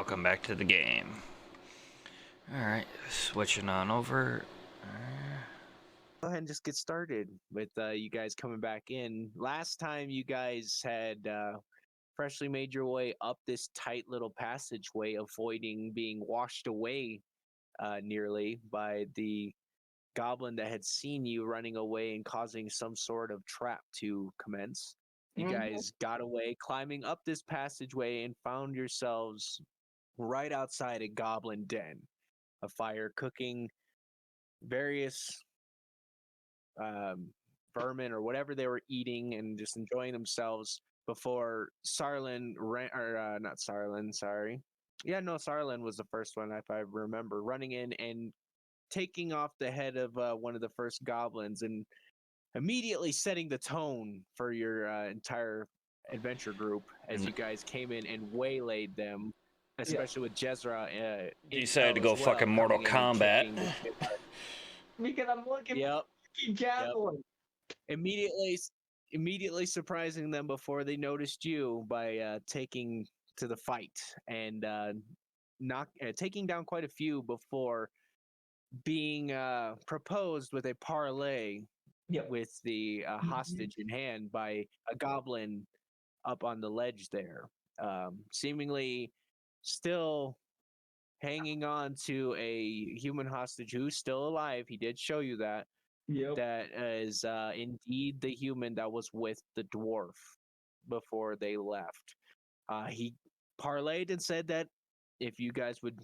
Welcome back to the game. Alright, switching on over. Go ahead and just get started with you guys coming back in. Last time you guys had freshly made your way up this tight little passageway, avoiding being washed away nearly by the goblin that had seen you running away and causing some sort of trap to commence. You guys got away, climbing up this passageway, and found yourselves right outside a goblin den. A fire cooking, various vermin or whatever they were eating and just enjoying themselves before Sarlin ran, or not Sarlin, sorry. Yeah, no, Sarlin was the first one, if I remember, running in and taking off the head of one of the first goblins and immediately setting the tone for your entire adventure group as you guys came in and waylaid them, especially with Jezra. Decided to go fucking Mortal Kombat. Because I'm looking Yep. for javelin. Immediately surprising them before they noticed you by taking to the fight and taking down quite a few before being proposed with a parlay with the hostage in hand by a goblin up on the ledge there, seemingly still hanging on to a human hostage who's still alive. He did show you that. That is indeed the human that was with the dwarf before they left. He parlayed and said that if you guys would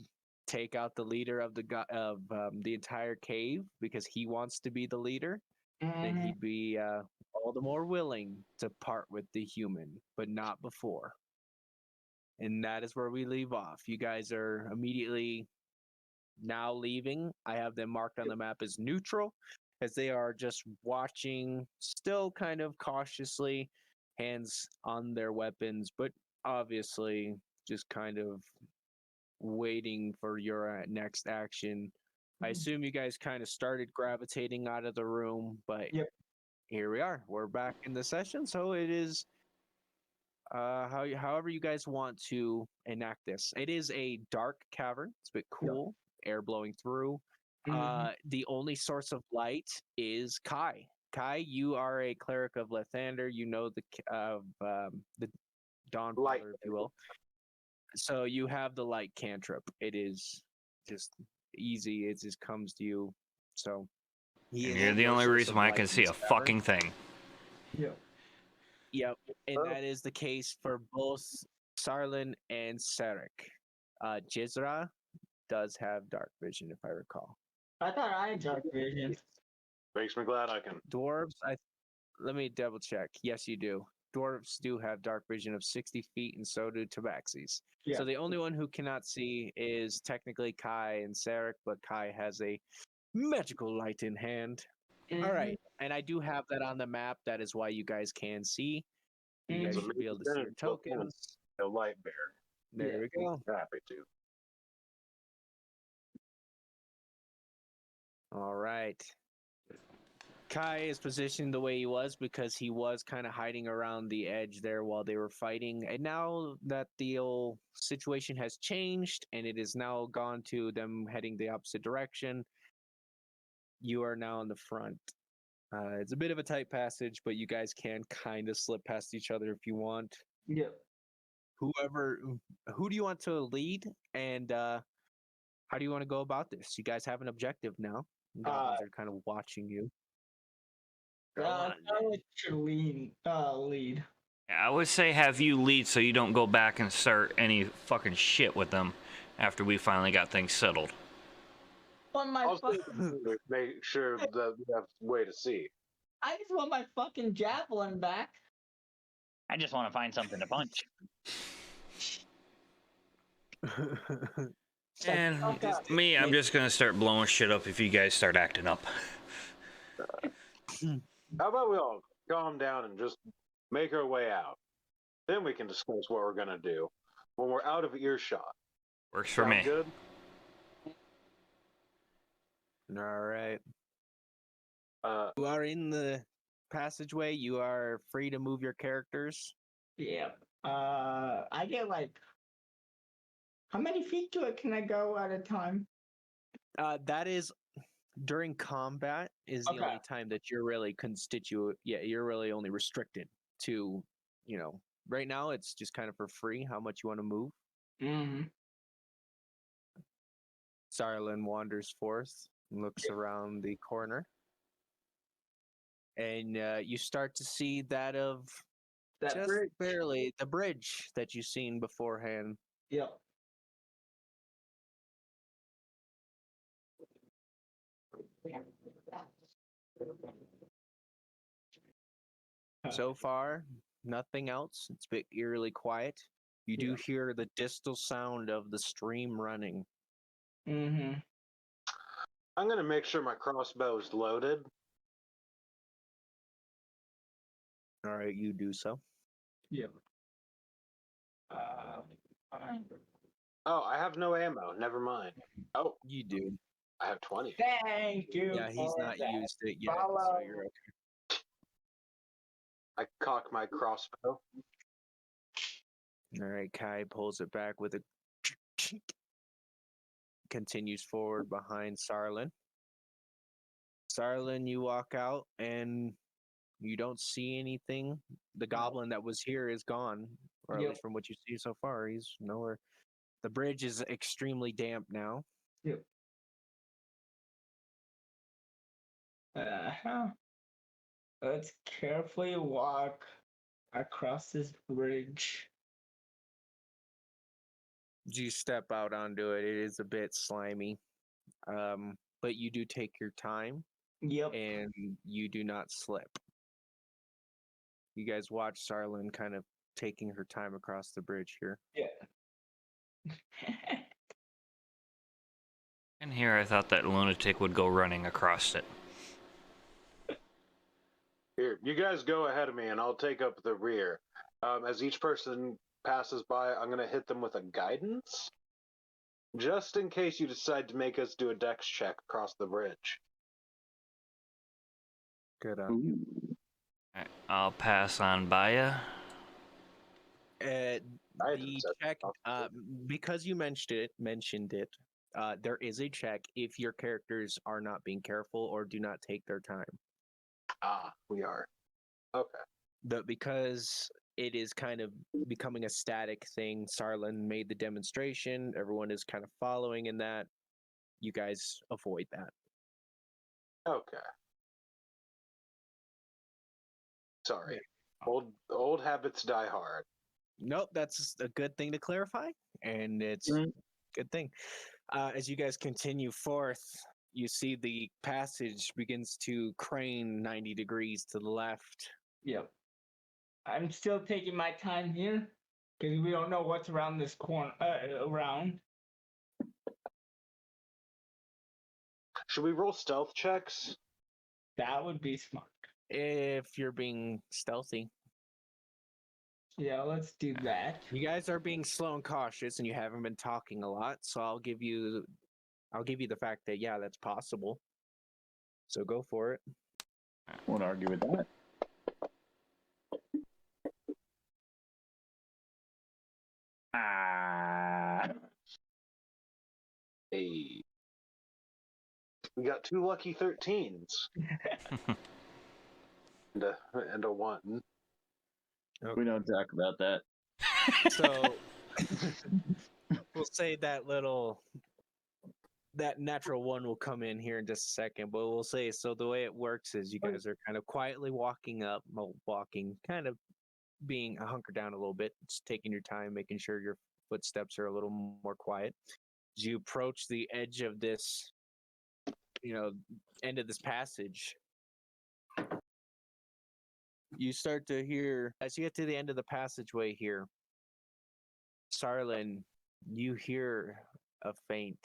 take out the leader of the entire cave because he wants to be the leader, then he'd be all the more willing to part with the human, but not before. And that is where we leave off. You guys are immediately now leaving. I have them marked on the map as neutral, as they are just watching, still kind of cautiously, hands on their weapons, but obviously just kind of waiting for your next action. I assume you guys kind of started gravitating out of the room, but here we are. We're back in the session, so it is however you guys want to enact this. It is a dark cavern. It's a bit cool, air blowing through. The only source of light is Kai. Kai, you are a cleric of Lathander. You know the Dawnfather, if you will. So you have the light cantrip. It is just easy. It just comes to you. So You're the only reason why I can see a fucking thing. Yep, and that is the case for both Sarlin and Sarek. Jizra does have dark vision, if I recall. I thought I had dark vision. Makes me glad I can. Dwarves, let me double check. Yes, you do. Dwarves do have dark vision of 60 feet, and so do tabaxis. So the only one who cannot see is technically Kai and Sarek, but Kai has a magical light in hand. All right, and I do have that on the map. That is why you guys can see. You guys should be able to see your tokens. The light bear. There we go. Happy to. All right. Kai is positioned the way he was because he was kind of hiding around the edge there while they were fighting. And now that the whole situation has changed and it is now gone to them heading the opposite direction, you are now in the front. It's a bit of a tight passage, but you guys can kind of slip past each other if you want. Who do you want to lead, and how do you want to go about this? You guys have an objective now. Goblins are kind of watching you. I should lead. I would say have you lead so you don't go back and start any fucking shit with them after we finally got things settled. Make sure that we have a way to see. I just want my fucking javelin back. I just want to find something to punch. And me, I'm just gonna start blowing shit up if you guys start acting up. How about we all calm down and just make our way out? Then we can discuss what we're gonna do when we're out of earshot. Works for me. Good? All right. You are in the passageway. You are free to move your characters. I get like How many feet can I go at a time? That is during combat is the Okay. only time that you're really you're really only restricted to, right now it's just kind of for free how much you want to move. Mm-hmm. Sarlin wanders forth and looks around the corner. And you start to see that of That just bridge. barely the bridge that you've seen beforehand. Yep. So far, nothing else. It's a bit eerily quiet. You do Yeah. hear the distal sound of the stream running. Mm-hmm. I'm going to make sure my crossbow is loaded. All right, you do so. Yep. Alright. Oh, I have no ammo. Never mind. Oh, You do. I have 20. Thank you. Yeah, he's for not that. used it yet, so Follow. you're okay. I cock my crossbow. All right, Kai pulls it back with a continues forward behind Sarlin. Sarlin, you walk out and you don't see anything. The goblin that was here is gone, or at Yep. least from what you see so far, he's nowhere. The bridge is extremely damp now. Yep. Uh-huh. Let's carefully walk across this bridge. You step out onto it. It is a bit slimy, but you do take your time Yep. and you do not slip. You guys watch Sarlin kind of taking her time across the bridge here. Yeah. And here I thought that lunatic would go running across it. Here, you guys go ahead of me and I'll take up the rear. As each person passes by, I'm going to hit them with a guidance. Just in case you decide to make us do a dex check across the bridge. Good on you. Alright, I'll pass on by ya. I had to The set check, up. because you mentioned it, there is a check if your characters are not being careful or do not take their time. Ah, we are. Okay. Because it is kind of becoming a static thing. Sarlin made the demonstration. Everyone is kind of following in that. You guys avoid that. Okay. Sorry. Old habits die hard. Nope, that's a good thing to clarify, and it's a good thing. As you guys continue forth, you see the passage begins to crane 90 degrees to the left. Yep. I'm still taking my time here because we don't know what's around this corner. Around. Should we roll stealth checks? That would be smart. If you're being stealthy. Yeah, let's do that. You guys are being slow and cautious, and you haven't been talking a lot, so I'll give you the fact that yeah, that's possible. So go for it. Won't argue with that. Hey. We got 2 lucky 13s. and a 1. We don't talk about that. So we'll say that natural one will come in here in just a second, but we'll say so the way it works is you guys are kind of quietly walking up, kind of being hunkered down a little bit, just taking your time, making sure your footsteps are a little more quiet. As you approach the edge of this, end of this passage, you start to hear, as you get to the end of the passageway here, Sarlin, you hear a faint,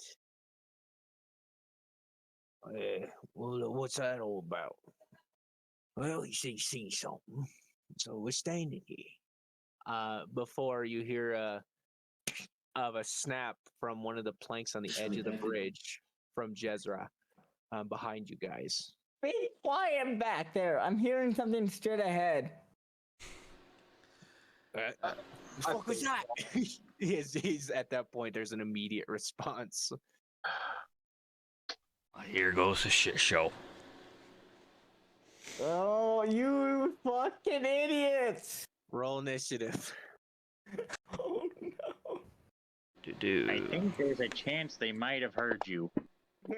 well, what's that all about? Well, he seen something, so we're standing here. Before you hear a snap from one of the planks on the edge of the bridge from Jezra, behind you guys. Be quiet back there. I'm hearing something straight ahead. What the fuck was that? He's at that point. There's an immediate response. Here goes the shit show. Oh, you fucking idiots! Roll initiative. Oh no. I think there's a chance they might have heard you. I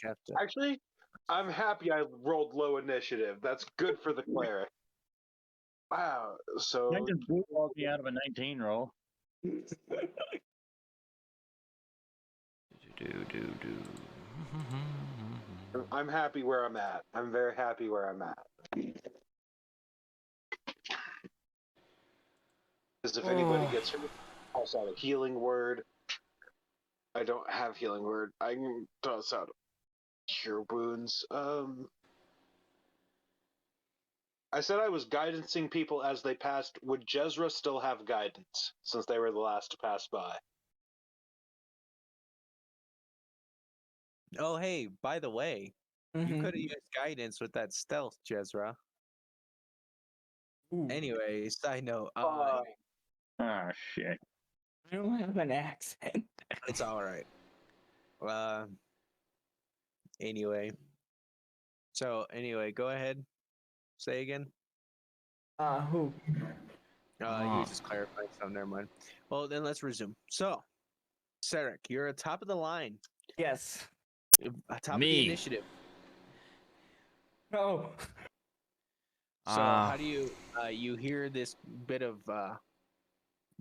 have to. Actually, I'm happy I rolled low initiative. That's good for the cleric. Wow. So I just blew me out of a 19 roll. I'm happy where I'm at. I'm very happy where I'm at. Because if anybody gets hurt, I'll toss out a healing word. I don't have healing word. I can toss out cure wounds. I said I was guidancing people as they passed. Would Jezra still have guidance since they were the last to pass by? Oh, hey, by the way, you could have used guidance with that stealth, Jezra. Anyway, side note. Oh, shit. I don't have an accent. It's all right. Anyway. So, anyway, go ahead. Say again. Who? You just clarified something. Never mind. Well, then let's resume. So, Sarek, you're at top of the line. Yes. Top of Me. the initiative. Oh. So, how do you you hear this bit of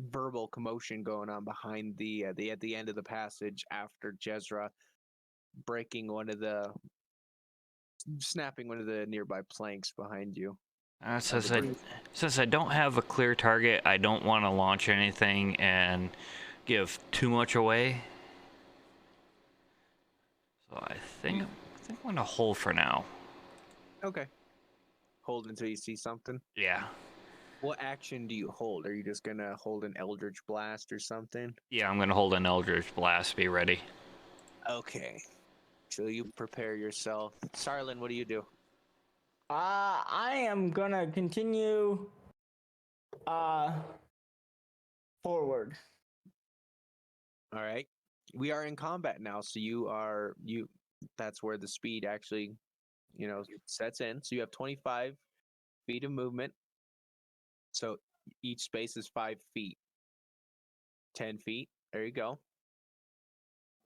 verbal commotion going on behind the at the end of the passage after Jezra snapping one of the nearby planks behind you. Since I don't have a clear target, I don't want to launch anything and give too much away. So I think I'm gonna hold for now. Okay. Hold until you see something. Yeah. What action do you hold? Are you just gonna hold an Eldritch Blast or something? Yeah, I'm gonna hold an Eldritch Blast. Be ready. Okay. So you prepare yourself. Sarlin, what do you do? I am gonna continue forward. All right. We are in combat now, so that's where the speed actually, sets in. So you have 25 feet of movement. So each space is 5 feet. 10 feet. There you go.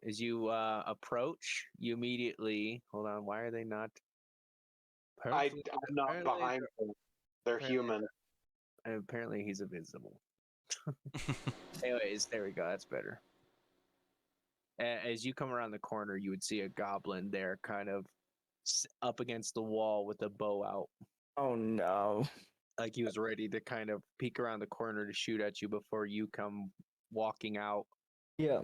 As you approach, you immediately hold on. Why are they not? I'm not behind them. They're human. And apparently he's invisible. Anyways, there we go. That's better. As you come around the corner, you would see a goblin there, kind of up against the wall with a bow out. Oh no. Like he was ready to kind of peek around the corner to shoot at you before you come walking out. Yeah.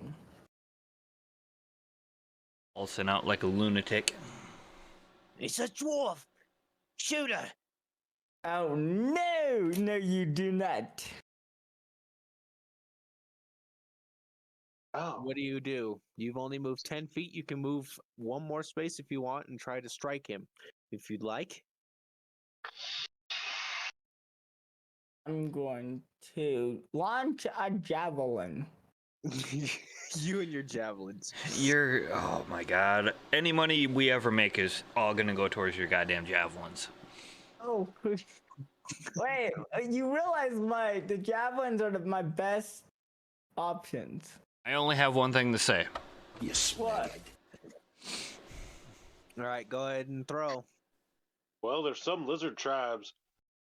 Pulsing out like a lunatic. It's a dwarf! Shoot her! Oh no! No, you do not. Oh. What do? You've only moved 10 feet. You can move one more space if you want and try to strike him if you'd like. I'm going to launch a javelin. You and your javelins. Oh my god. Any money we ever make is all gonna go towards your goddamn javelins. Oh, wait! You realize the javelins are my best options. I only have one thing to say. What? All right, go ahead and throw. Well, there's some lizard tribes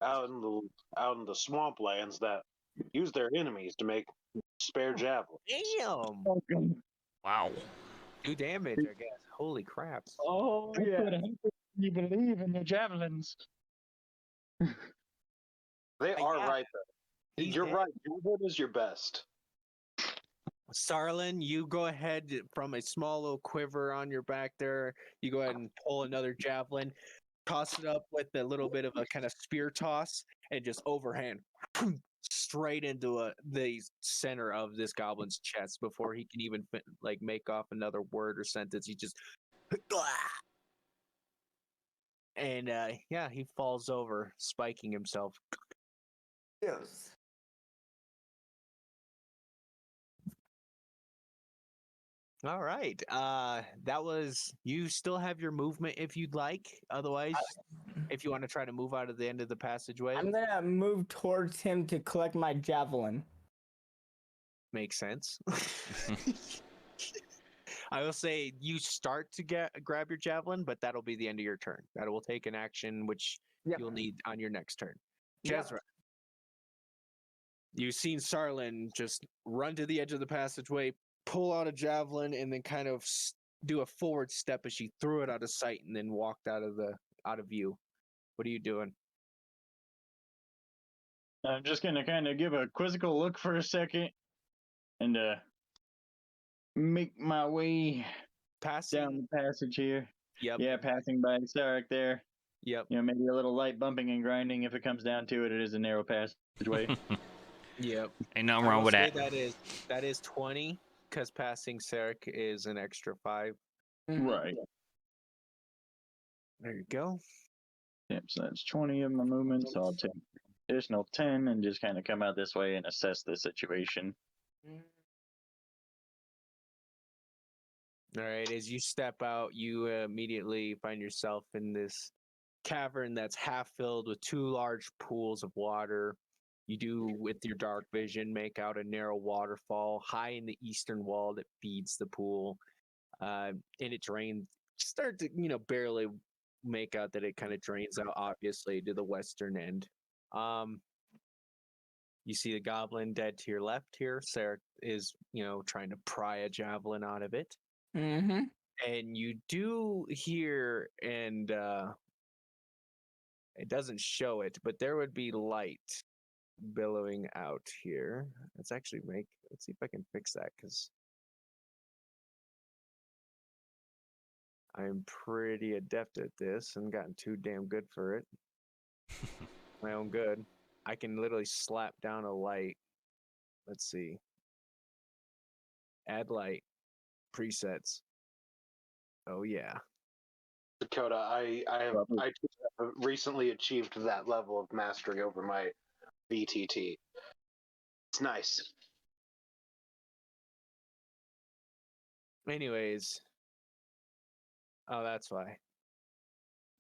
out in the swamplands that use their enemies to make spare javelins. Damn! Wow. 2 damage, I guess. Holy crap. Oh That's yeah. what happens when you believe in the javelins. They are Yeah. right though. You're right. Javelin is your best. Sarlin, you go ahead from a small little quiver on your back there. You go ahead and pull another javelin, toss it up with a little bit of a kind of spear toss, and just overhand straight into the center of this goblin's chest before he can even make off another word or sentence. He just And yeah, he falls over, spiking himself. Yes. All right. That was. You still have your movement if you'd like. Otherwise, if you want to try to move out of the end of the passageway, I'm gonna move towards him to collect my javelin. makes sense. I will say you start to grab your javelin, but that'll be the end of your turn. That will take an action which Yep. you'll need on your next turn. Yep. Jezra, you've seen Sarlin just run to the edge of the passageway, pull out a javelin, and then kind of do a forward step as she threw it out of sight and then walked out of view. What are you doing? I'm just gonna kind of give a quizzical look for a second, and make my way Passing. down the passage here. Yep. Yeah, passing by Sarek there. Yep. You know, maybe a little light bumping and grinding if it comes down to it. It is a narrow passageway. Yep. Ain't nothing I wrong will with say that. that is 20 because passing Sarek is an extra 5. Right. There you go. Yep, so that's 20 of my movement, so I'll take additional 10 and just kind of come out this way and assess the situation. All right. As you step out, you immediately find yourself in this cavern that's half filled with 2 large pools of water. You do, with your dark vision, make out a narrow waterfall high in the eastern wall that feeds the pool. And it drains, start to, barely make out that it kind of drains out, obviously, to the western end. You see the goblin dead to your left here. Sarah is, trying to pry a javelin out of it. Mm-hmm. And you do hear, and it doesn't show it, but there would be light billowing out here. Let's see if I can fix that, because I'm pretty adept at this and gotten too damn good for it. My own good. I can literally slap down a light. Let's see. Add light. Presets. Oh yeah. Dakota, I have recently achieved that level of mastery over my VTT. It's nice. Anyways. Oh, that's why.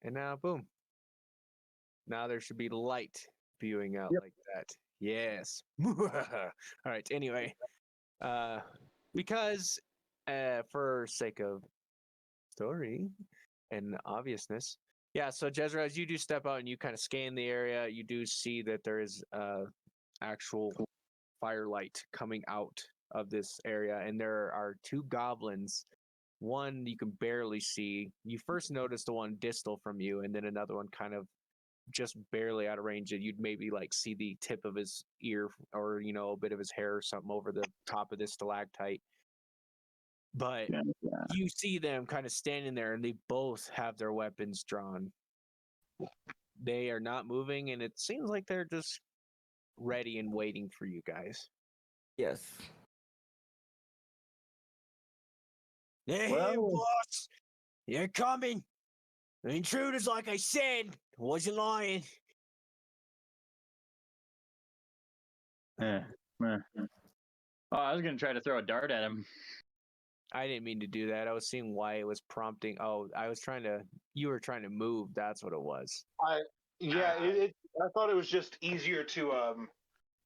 And now, boom. Now there should be light spewing out like that. Yes. All right. Anyway, because for sake of story and obviousness, yeah. So Jezra, as you do step out and you kind of scan the area, you do see that there is actual firelight coming out of this area, and there are 2 goblins. One you can barely see. You first notice the one distal from you, and then another one kind of just barely out of range. And you'd maybe see the tip of his ear, or a bit of his hair or something over the top of this stalactite. But you see them kind of standing there, and they both have their weapons drawn. They are not moving, and it seems like they're just ready and waiting for you guys. Yes. Hey, boss! You're coming! The intruders, like I said, wasn't lying. Oh, I was going to try to throw a dart at him. I didn't mean to do that. I was seeing why it was prompting. Oh, you were trying to move. That's what it was. I thought it was just easier to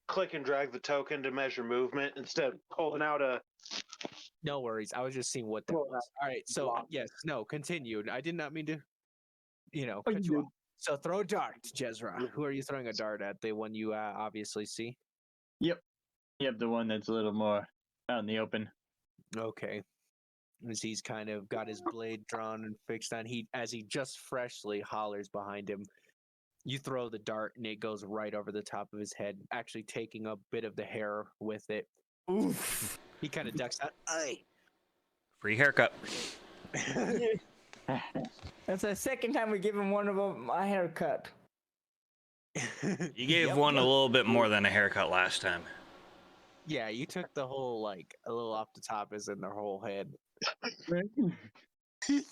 click and drag the token to measure movement instead of pulling out a. No worries. I was just seeing what that was. All right. So yes, no, continue. I did not mean to, cut you off. So throw a dart, Jezra. Who are you throwing a dart at? The one you obviously see? Yep, the one that's a little more out in the open. Okay. As he's kind of got his blade drawn and fixed on, as he just freshly hollers behind him, you throw the dart and it goes right over the top of his head, actually taking a bit of the hair with it. Oof. He kind of ducks out. Aye. Free haircut. That's the second time we give him one of them a haircut. You gave one a little bit more than a haircut last time. Yeah, you took the whole, a little off the top as in their whole head. All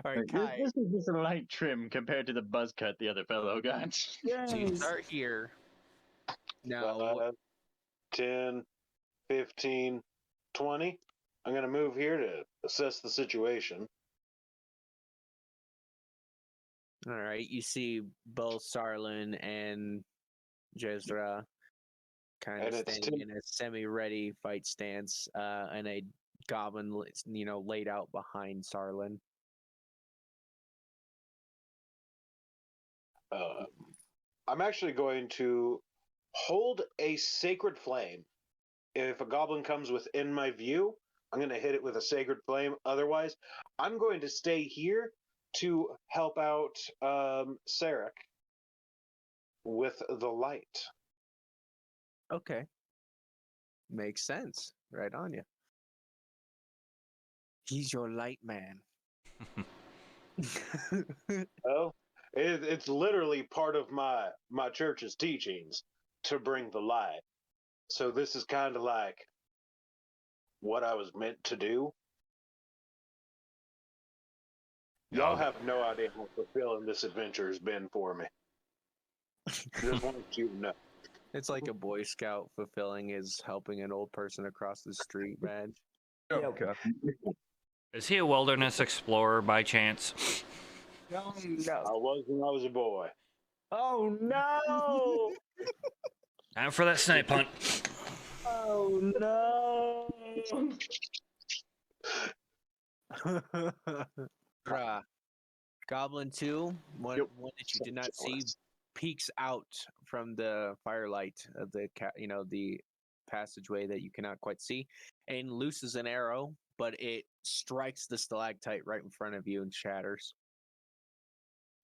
right, Like, Kai, this is just a light trim compared to the buzz cut the other fellow got. so you start here. Now, 5, 10, 15, 20. I'm going to move here to assess the situation. all right, you see both Sarlin and Jezra kind of And it's standing in a semi-ready fight stance, and a goblin, laid out behind Sarlin. I'm actually going to hold a sacred flame. If a goblin comes within my view, I'm going to hit it with a sacred flame. Otherwise, I'm going to stay here to help out Sarek with the light. Okay, makes sense. Right on you. He's your light man. Well, it's literally part of my church's teachings to bring the light. So this is kind of like what I was meant to do. Y'all have no idea how fulfilling this adventure has been for me. Just want you to know. It's like a Boy Scout fulfilling his helping an old person across the street badge. Yep. Is he a wilderness explorer by chance? No, I no. was when I was a boy. Oh no! Time for that snipe hunt. Oh no! Goblin 2, one that you did not see, peeks out from the firelight of the the passageway that you cannot quite see, and looses an arrow, but it strikes the stalactite right in front of you and shatters.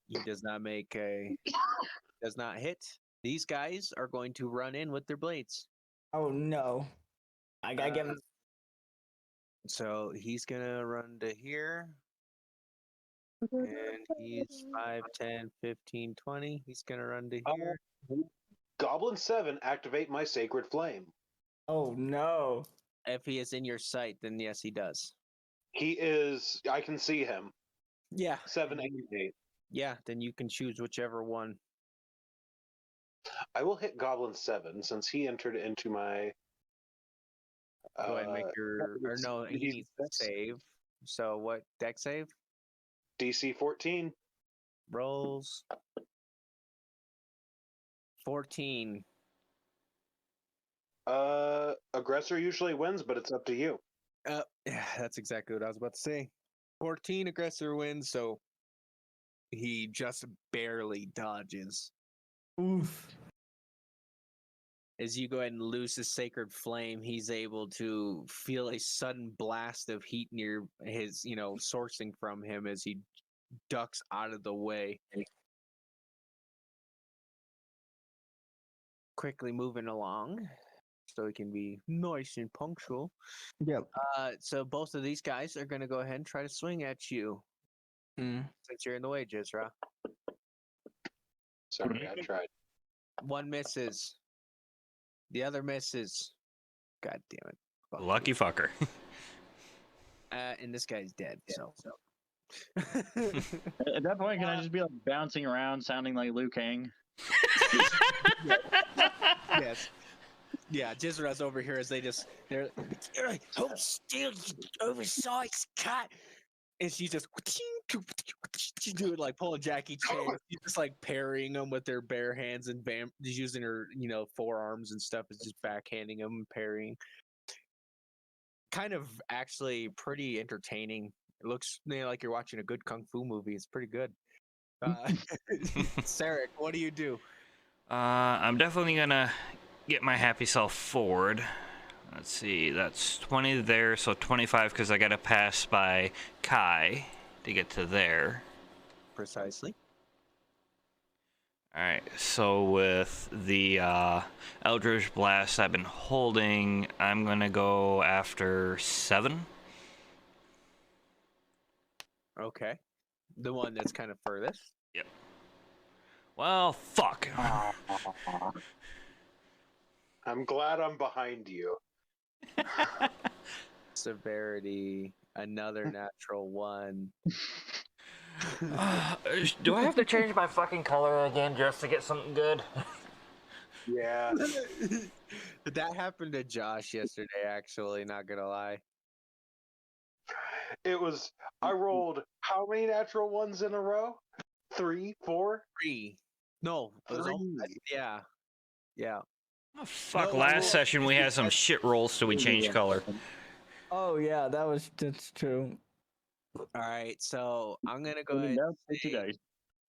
He does not does not hit. These guys are going to run in with their blades. Oh no! I gotta get him. So he's gonna run to here. And he's 5, 10, 15, 20. He's gonna run to here. Goblin 7, activate my sacred flame. Oh no! If he is in your sight, then yes, he does. He is. I can see him. Yeah. 7, 8, 8. Yeah, then you can choose whichever one. I will hit Goblin 7 since he entered into my. Go ahead and make your. Or no, he he's needs to save. So what? Deck save? DC 14. Rolls. 14. Aggressor usually wins, but it's up to you. Yeah, that's exactly what I was about to say. 14 aggressor wins, so he just barely dodges. Oof! As you go ahead and lose his sacred flame, he's able to feel a sudden blast of heat near his, sourcing from him as he ducks out of the way. Quickly moving along so he can be nice and punctual. Yep. So both of these guys are going to go ahead and try to swing at you since you're in the way, Jizra. Sorry, I tried. One misses. The other misses. God damn it. Fuck Lucky fucker. and this guy's dead. So. At that point, can I just be like bouncing around, sounding like Liu Kang? Yes. Yeah, Jizra's over here as they're hold still, you oversized cat. And she's just doing like pulling Jackie Chan. She's just like parrying them with their bare hands and just using her, forearms and stuff. Is just backhanding them and parrying. Kind of actually pretty entertaining. It looks like you're watching a good kung fu movie. It's pretty good. Sarek, what do you do? I'm definitely gonna get my happy self forward. Let's see, that's 20 there, so 25 because I gotta pass by Kai to get to there. Precisely. Alright, so with the Eldritch Blast I've been holding, I'm gonna go after 7. Okay. The one that's kind of furthest. Yep. Well, fuck. I'm glad I'm behind you. severity, another natural 1. Do I have to change my fucking color again just to get something good? Yeah. That happened to Josh yesterday, actually, not gonna lie. It was. I rolled how many natural ones in a row? 3, 4. 3. No, it was 3. yeah. Yeah. Oh, fuck, No, last well, session we had some shit rolls, so we changed color. Oh yeah, that's true. Alright, so I'm gonna go Put it ahead down, and put your say dice.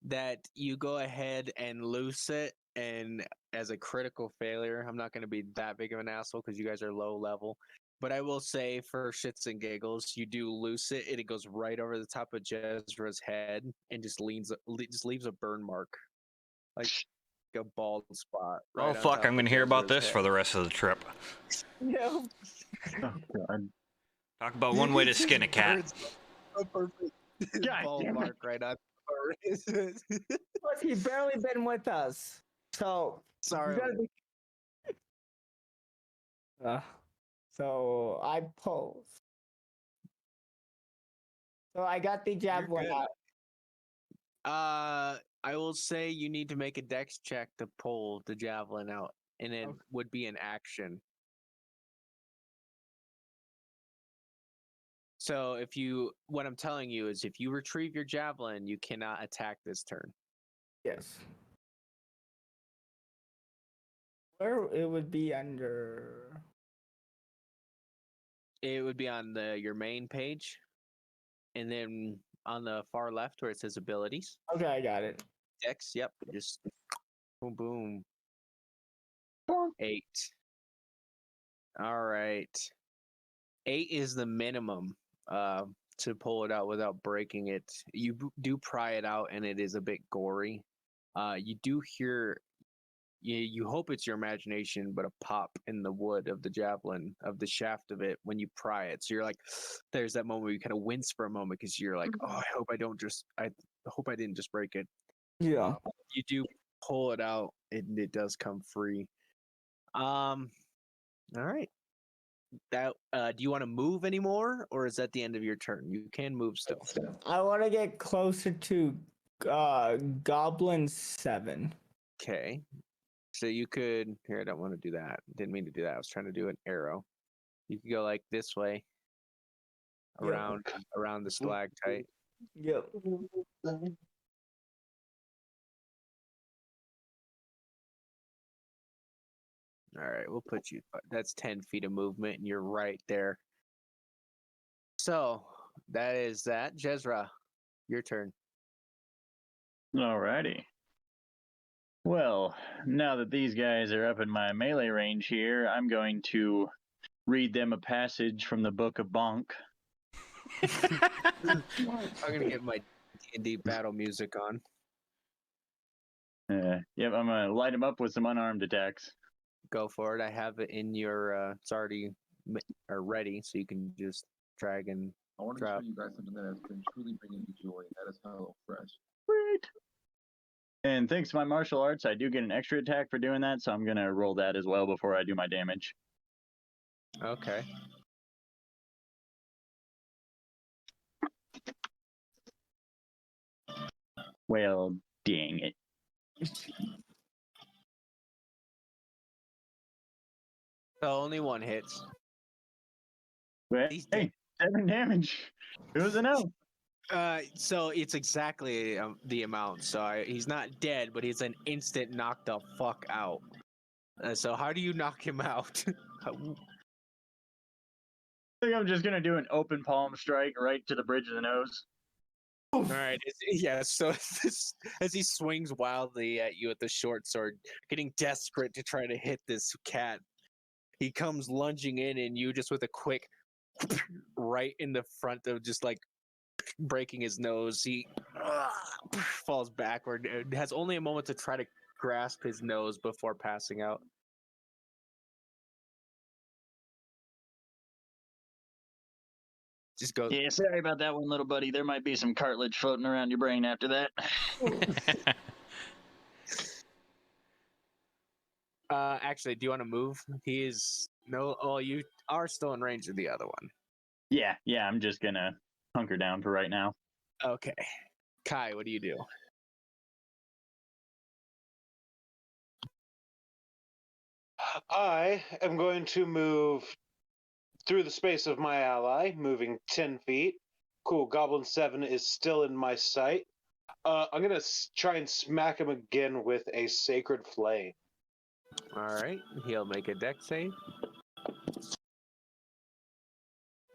that you go ahead and loose it, and as a critical failure, I'm not gonna be that big of an asshole because you guys are low level. But I will say, for shits and giggles, you do loose it, and it goes right over the top of Jezra's head, and just leaves a burn mark, like a bald spot. Right Oh on fuck, top I'm of gonna hear about Jezra's this for head. the rest of the trip. No. Oh god. Talk about one way to Just skin a cat. burns a perfect God bald damn it. mark right on. Plus, he barely been with us, so Sorry. you gotta be. So I pose. So I got the javelin good. out. I will say you need to make a dex check to pull the javelin out, and it Okay. would be an action. So what I'm telling you is, if you retrieve your javelin, you cannot attack this turn. Yes. Where it would be under. It would be on your main page, and then on the far left where it says abilities, Okay, I got it. dex. Yep, just boom, boom. 8. All right. 8 is the minimum to pull it out without breaking it. You do pry it out, and it is a bit gory. You do hear. You hope it's your imagination, but a pop in the wood of the javelin, of the shaft of it, when you pry it. So you're like, there's that moment where you kind of wince for a moment because you're like, oh, I hope I didn't just break it. Yeah. You do pull it out, and it does come free. All right. That do you want to move anymore, or is that the end of your turn? You can move still. I want to get closer to Goblin 7. Okay. So you could here. I don't want to do that. Didn't mean to do that. I was trying to do an arrow. You could go like this way, Yeah. around the stalactite. Yep. All right, we'll put you. That's 10 feet of movement, and you're right there. So that is that. Jezra, your turn. Alrighty. Well, now that these guys are up in my melee range here, I'm going to read them a passage from the Book of Bonk. I'm gonna get my D&D battle music on. Yep, I'm gonna light them up with some unarmed attacks. Go for it. I have it in your. It's already ready, so you can just drag and I want to drop. show you guys something that has been truly bringing me joy. That is Hello Fresh. Great. And thanks to my martial arts, I do get an extra attack for doing that, so I'm gonna roll that as well before I do my damage. Okay. Well, dang it. So only one hits. But, He's hey, 7 damage. It was enough. So it's exactly the amount. So he's not dead, but he's an instant knock the fuck out. So how do you knock him out? I think I'm just gonna do an open palm strike right to the bridge of the nose. All right. Yeah. So as he swings wildly at you with the short sword, getting desperate to try to hit this cat, he comes lunging in, and you just with a quick right in the front of just like breaking his nose. He falls backward. It has only a moment to try to grasp his nose before passing out. Just go. Yeah, sorry about that one, little buddy. There might be some cartilage floating around your brain after that. Actually, do you want to move? He is no. Oh, you are still in range of the other one. Yeah, I'm just gonna hunker down for right now. Okay. Kai, what do you do? I am going to move through the space of my ally, moving 10 feet. Cool, Goblin 7 is still in my sight. I'm going to try and smack him again with a Sacred Flame. All right. He'll make a deck save.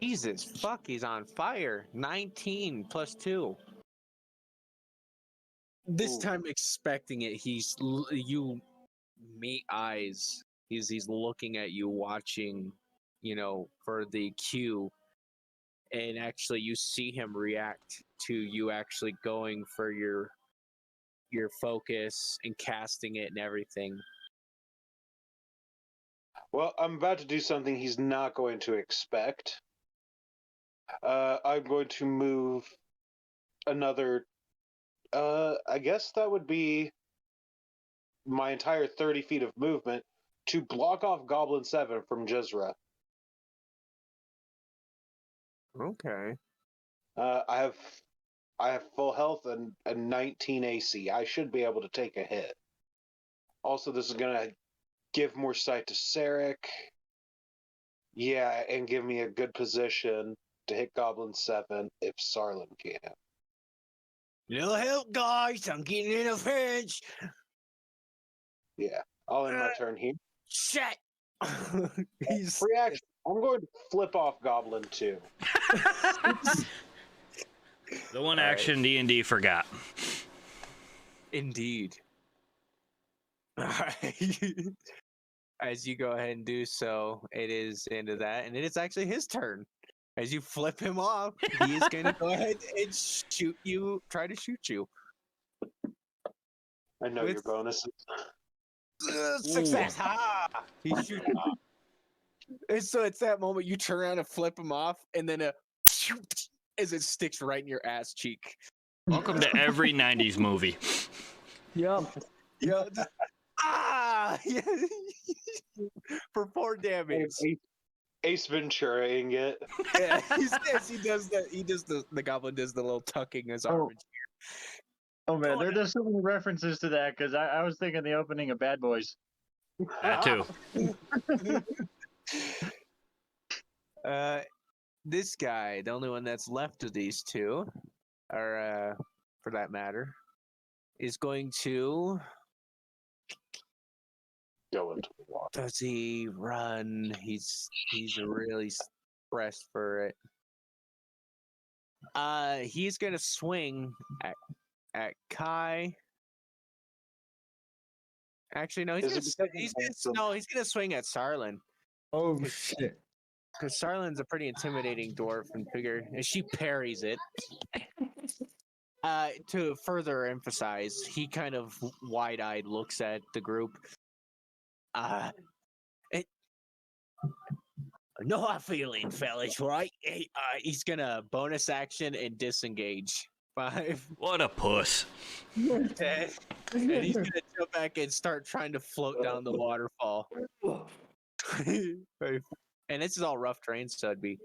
Jesus, fuck, he's on fire. 19 plus 2. This Ooh. time expecting it, you meet eyes. He's looking at you, watching, for the cue, and actually you see him react to you actually going for your focus and casting it and everything. Well, I'm about to do something he's not going to expect. I'm going to move another. I guess that would be my entire 30 feet of movement to block off Goblin 7 from Jizra. Okay. I have full health and a 19 AC. I should be able to take a hit. Also, this is gonna give more sight to Sarek. Yeah, and give me a good position to hit Goblin 7 if Sarlin can. No help, guys! I'm getting in a pinch. Yeah, I'll end my turn here. Shit! He's Reaction. I'm going to flip off Goblin 2. The one All right. action D&D forgot. Indeed. All right. As you go ahead and do so, it is into that, and it is actually his turn. As you flip him off, he is going to go ahead and shoot you. Try to shoot you. I know With- your bonuses. Success! Ha! He shoots off. And so it's that moment you turn around and flip him off, and then as it sticks right in your ass cheek. Welcome to every 90s movie. Yup. Yeah. Ah! For 4 damage. Ace Ventura-ing it. Yeah, he does that. He does the goblin does the little tucking his arm. Oh man, there's so many references to that because I was thinking the opening of Bad Boys. That too. This guy, the only one that's left of these two, or for that matter, is going to. Go into the water. Does he run? He's really pressed for it. He's gonna swing at Kai. Actually, no, he's gonna swing at Sarlin. Oh shit. Because Sarlin's a pretty intimidating dwarf and figure, and she parries it. To further emphasize, he kind of wide-eyed looks at the group. No hard feeling, fellas, right? He's gonna bonus action and disengage. 5. What a puss. 10. And he's gonna jump back and start trying to float down the waterfall. And this is all rough terrain, so it'd be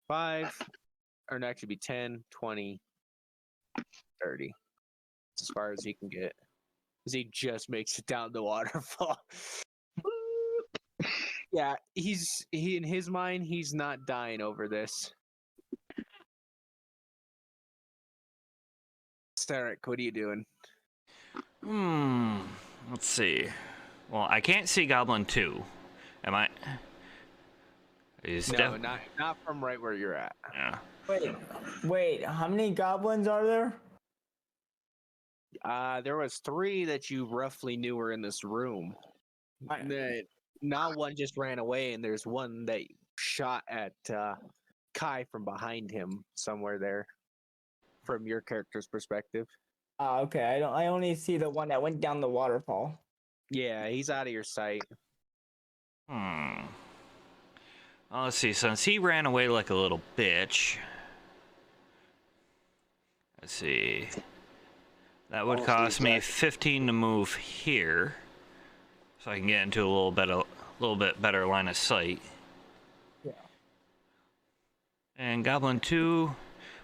5, or no, actually be 10, 20, 30. As far as he can get. Because he just makes it down the waterfall. Yeah, he in his mind, he's not dying over this. Sarek, what are you doing? Let's see. Well, I can't see Goblin 2. Am I? No, not from right where you're at. Yeah. Wait, how many goblins are there? There was 3 that you roughly knew were in this room. Not one just ran away, and there's one that shot at Kai from behind him somewhere there. From your character's perspective. Okay. I only see the one that went down the waterfall. Yeah, he's out of your sight. Well, let's see. Since he ran away like a little bitch, let's see. That would cost me 15 to move here, so I can get into a little bit better line of sight. Yeah. And And Goblin 2,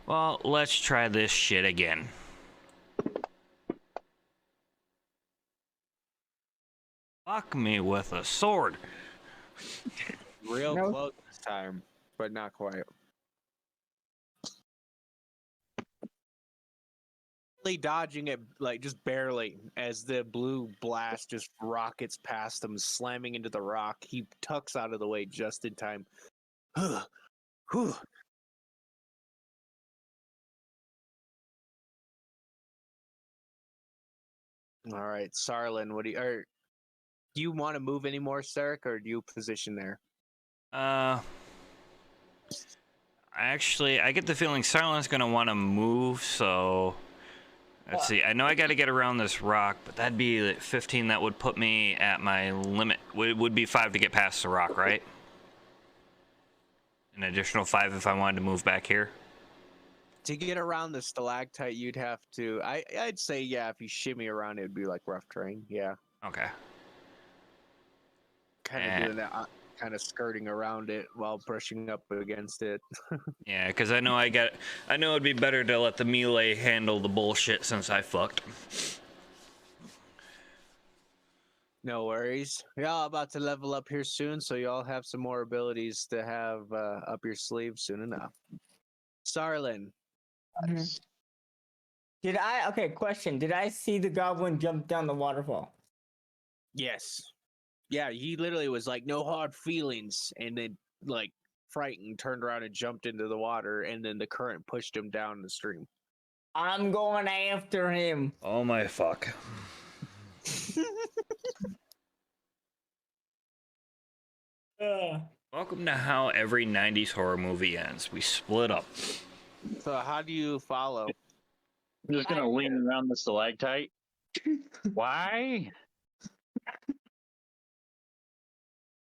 well, let's try this shit again. Fuck me with a sword. Real No. close this time, but not quite. Dodging it, like, just barely, as the blue blast just rockets past him, slamming into the rock. He tucks out of the way just in time. Whew. All right, Sarlin, what do you want to move anymore, Sarek, or do you position there? Actually, I get the feeling Silent's gonna want to move, so let's see. I know I got to get around this rock, but that'd be like 15. That would put me at my limit. Would be 5 to get past the rock, right? An additional 5 if I wanted to move back here. To get around the stalactite, you'd have to. I'd say, yeah, if you shimmy around, it'd be like rough terrain. Yeah, Okay. kind of doing that, kind of skirting around it while brushing up against it. Yeah, because I know it'd be better to let the melee handle the bullshit since I fucked. No worries. Y'all about to level up here soon, so y'all have some more abilities to have up your sleeve soon enough. Sarlin, Okay, question. Did I see the goblin jump down the waterfall? yes. Yeah, he literally was like, no hard feelings, and then, like, frightened, turned around and jumped into the water, and then the current pushed him down the stream. I'm going after him. Oh my fuck. Welcome to how every 90s horror movie ends. We split up. So how do you follow? I'm just gonna lean around the stalactite. Why?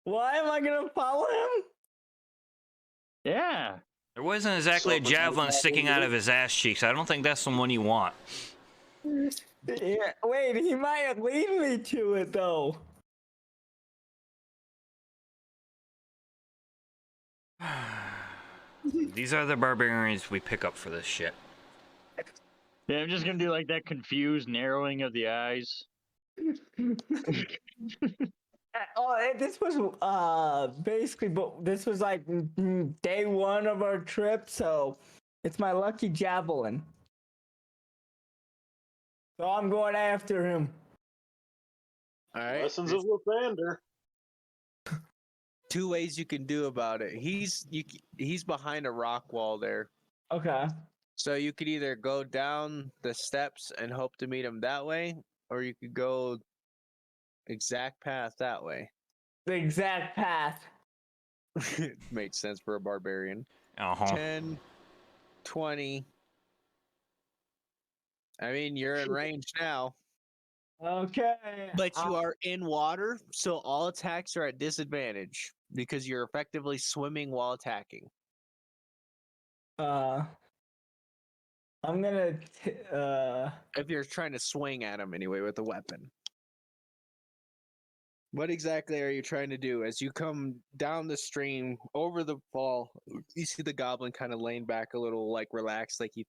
Why am I gonna follow him? Yeah. There wasn't exactly a javelin sticking out of his ass cheeks. I don't think that's the one you want. Yeah, wait, he might lead me to it though. These are the barbarians we pick up for this shit. Yeah, I'm just gonna do like that confused narrowing of the eyes. This was basically, but this was like day 1 of our trip, so it's my lucky javelin. So I'm going after him. All right. Lessons of Lathander. 2 ways you can do about it. He's behind a rock wall there. Okay. So you could either go down the steps and hope to meet him that way, or you could go exact path that way. The exact path. Makes sense for a barbarian. 10, 20. I mean, you're in range now. Okay. But you are in water, so all attacks are at disadvantage because you're effectively swimming while attacking. I'm gonna If you're trying to swing at him anyway with a weapon. What exactly are you trying to do? As you come down the stream over the fall, you see the goblin kind of laying back a little, like relaxed, like he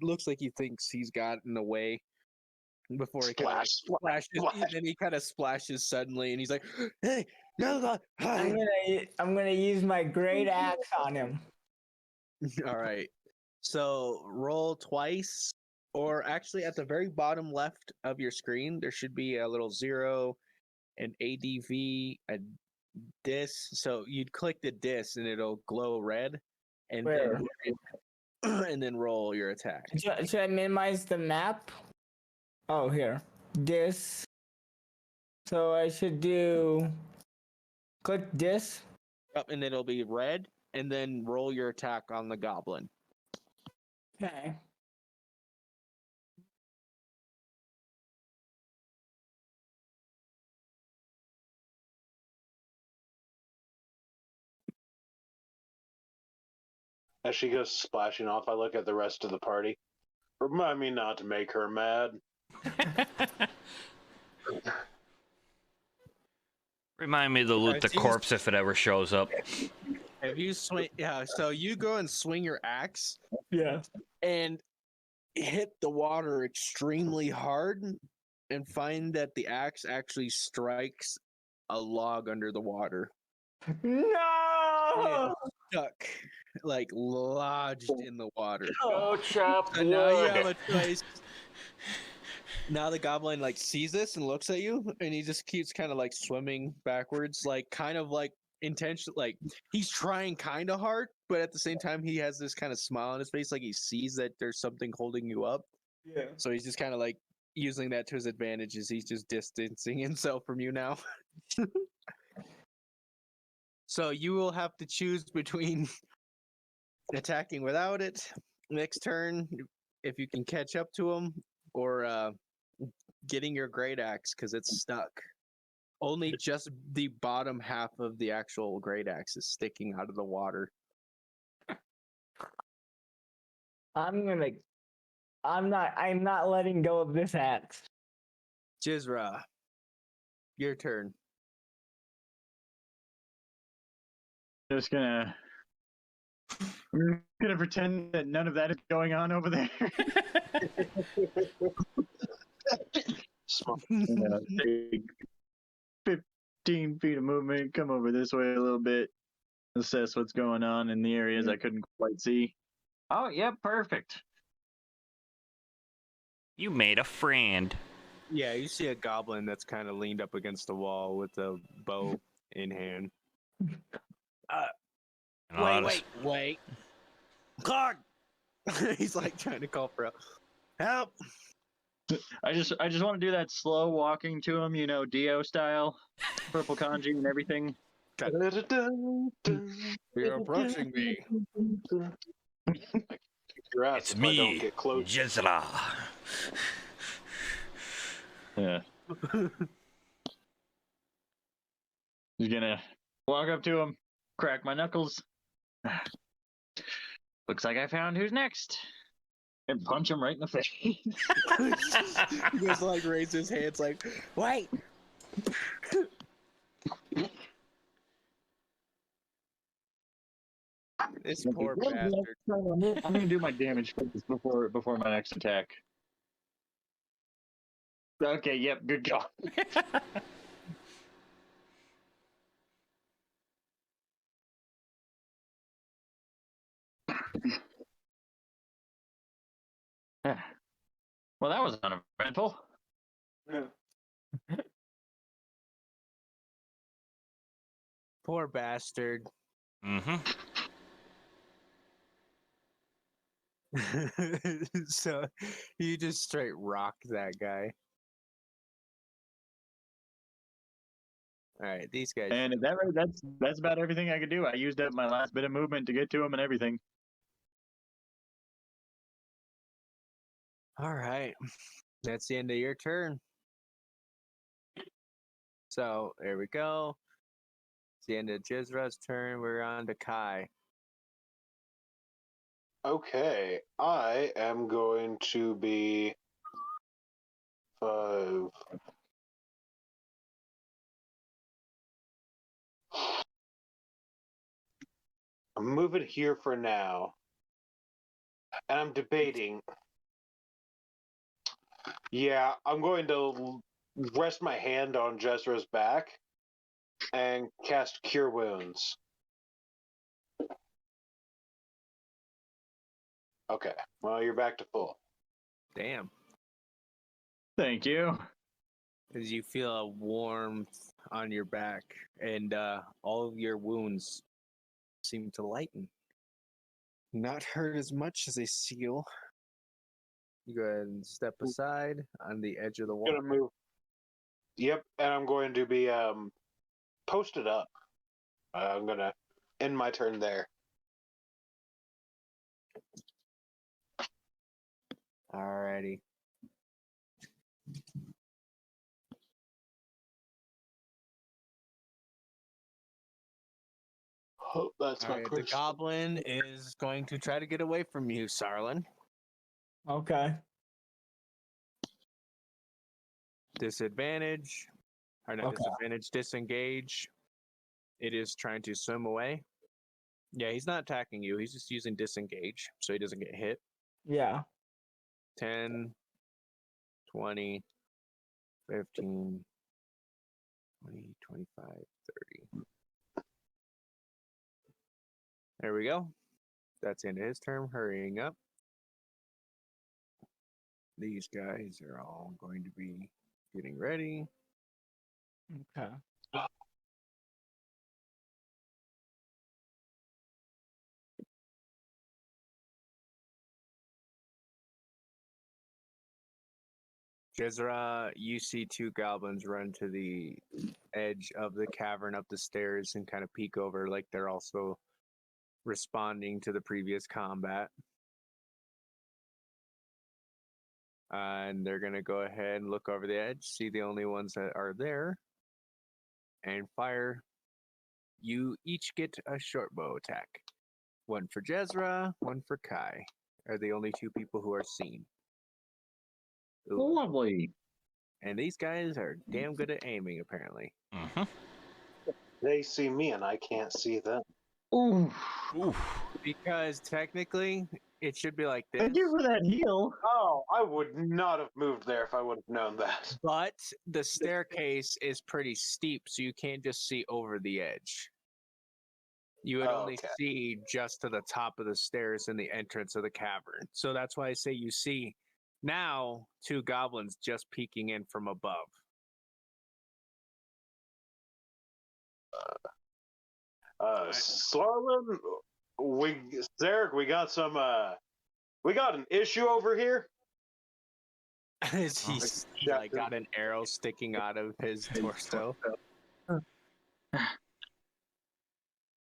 looks like he thinks he's gotten away before he kind of splashes. And then he kind of splashes suddenly, and he's like, "Hey, no, hi!" I'm gonna use my great axe on him. All right. So roll twice, or actually at the very bottom left of your screen, there should be a little 0, an ADV, a dis. So you'd click the dis and it'll glow red, and Where? and then roll your attack. Should I minimize the map? Oh, here. This. So I should do. Click this. Up, and it'll be red, and then roll your attack on the goblin. Okay. As she goes splashing off, I look at the rest of the party. Remind me not to make her mad. Remind me to loot the Seems- corpse if it ever shows up. If you swing, yeah. So you go and swing your axe Yeah. and hit the water extremely hard, and find that the axe actually strikes a log under the water. No. Stuck, like lodged in the water. Go chop So now you wood. have a choice. Now the goblin like sees this and looks at you, and he just keeps kind of like swimming backwards, like kind of like intention, like he's trying kind of hard, but at the same time he has this kind of smile on his face, like he sees that there's something holding you up. Yeah. So he's just kind of like using that to his advantage, as he's just distancing himself from you now. So you will have to choose between attacking without it next turn, if you can catch up to him, or getting your great axe because it's stuck. Only just the bottom half of the actual great axe is sticking out of the water. I'm not letting go of this axe. Jizra, your turn. Just gonna. I'm gonna pretend that none of that is going on over there. Take 15 feet of movement, come over this way a little bit, assess what's going on in the areas I couldn't quite see. Oh, yeah, perfect. You made a friend. Yeah, you see a goblin that's kind of leaned up against the wall with a bow in hand. And a lot of Wait. Clark! He's like trying to call for help. I just want to do that slow walking to him, you know, Dio style, purple kanji and everything. You're approaching me. Your ass It's if I don't me, get close. Jizra. Yeah. He's gonna walk up to him, crack my knuckles. Looks like I found who's next. And punch him right in the face. He just like raises his hands like, wait. This poor bastard. I'm gonna do my damage first before my next attack. Okay, yep, good call. Well, that was uneventful. Poor bastard. Mm-hmm. So you just straight rocked that guy. All right, these guys. And is that right? That's about everything I could do. I used up my last bit of movement to get to him and everything. All right, that's the end of your turn. So there we go. It's the end of Jizra's turn. We're on to Kai. Okay, I am going to be 5. I'm moving here for now, and I'm debating. Yeah, I'm going to rest my hand on Jezra's back and cast Cure Wounds. Okay, well, you're back to full. Damn. Thank you. As you feel a warmth on your back, and all of your wounds seem to lighten. Not hurt as much as a seal. You go ahead and step aside on the edge of the wall. Gonna move. Yep, and I'm going to be posted up. I'm gonna end my turn there. Alrighty. Oh, that's my Alright, the person. goblin is going to try to get away from you, Sarlin. Okay. Disadvantage. Or not Okay. disadvantage, disengage. It is trying to swim away. Yeah, he's not attacking you. He's just using disengage, so he doesn't get hit. Yeah. 10, 20, 15, 20, 25, 30. There we go. That's into his turn, hurrying up. These guys are all going to be getting ready. Okay. Jezra, you see two goblins run to the edge of the cavern up the stairs and kind of peek over like they're also responding to the previous combat. And they're going to go ahead and look over the edge, see the only ones that are there, and fire. You each get a short bow attack. One for Jezra, one for Kai. Are the only two people who are seen. Ooh. Lovely. And these guys are damn good at aiming, apparently. Mm-hmm. They see me and I can't see them. Ooh. Oof. Because technically, it should be like this. Thank you for that heal. Oh, I would not have moved there if I would have known that. But the staircase is pretty steep, so you can't just see over the edge. You would only Okay. see just to the top of the stairs in the entrance of the cavern. So that's why I say you see now two goblins just peeking in from above. Sarlin, Zarek, we got an issue over here. He's like got an arrow sticking out of his torso.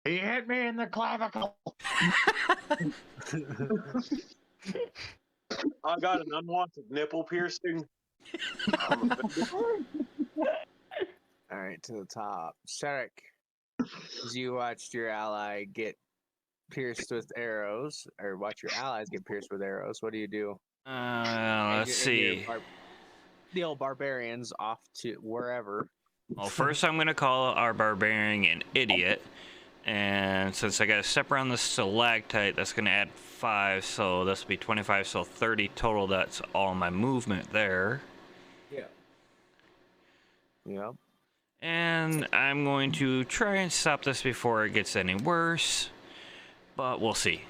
He hit me in the clavicle. I got an unwanted nipple piercing. All right, to the top. Sarek, as you watched your ally get pierced with arrows, or watch your allies get pierced with arrows, what do you do? Let's see. The old barbarians off to wherever. Well, first I'm going to call our barbarian an idiot. And since I got to step around the stalactite, that's going to add 5. So this will be 25, so 30 total. That's all my movement there. Yeah. Yep. And I'm going to try and stop this before it gets any worse. But we'll see.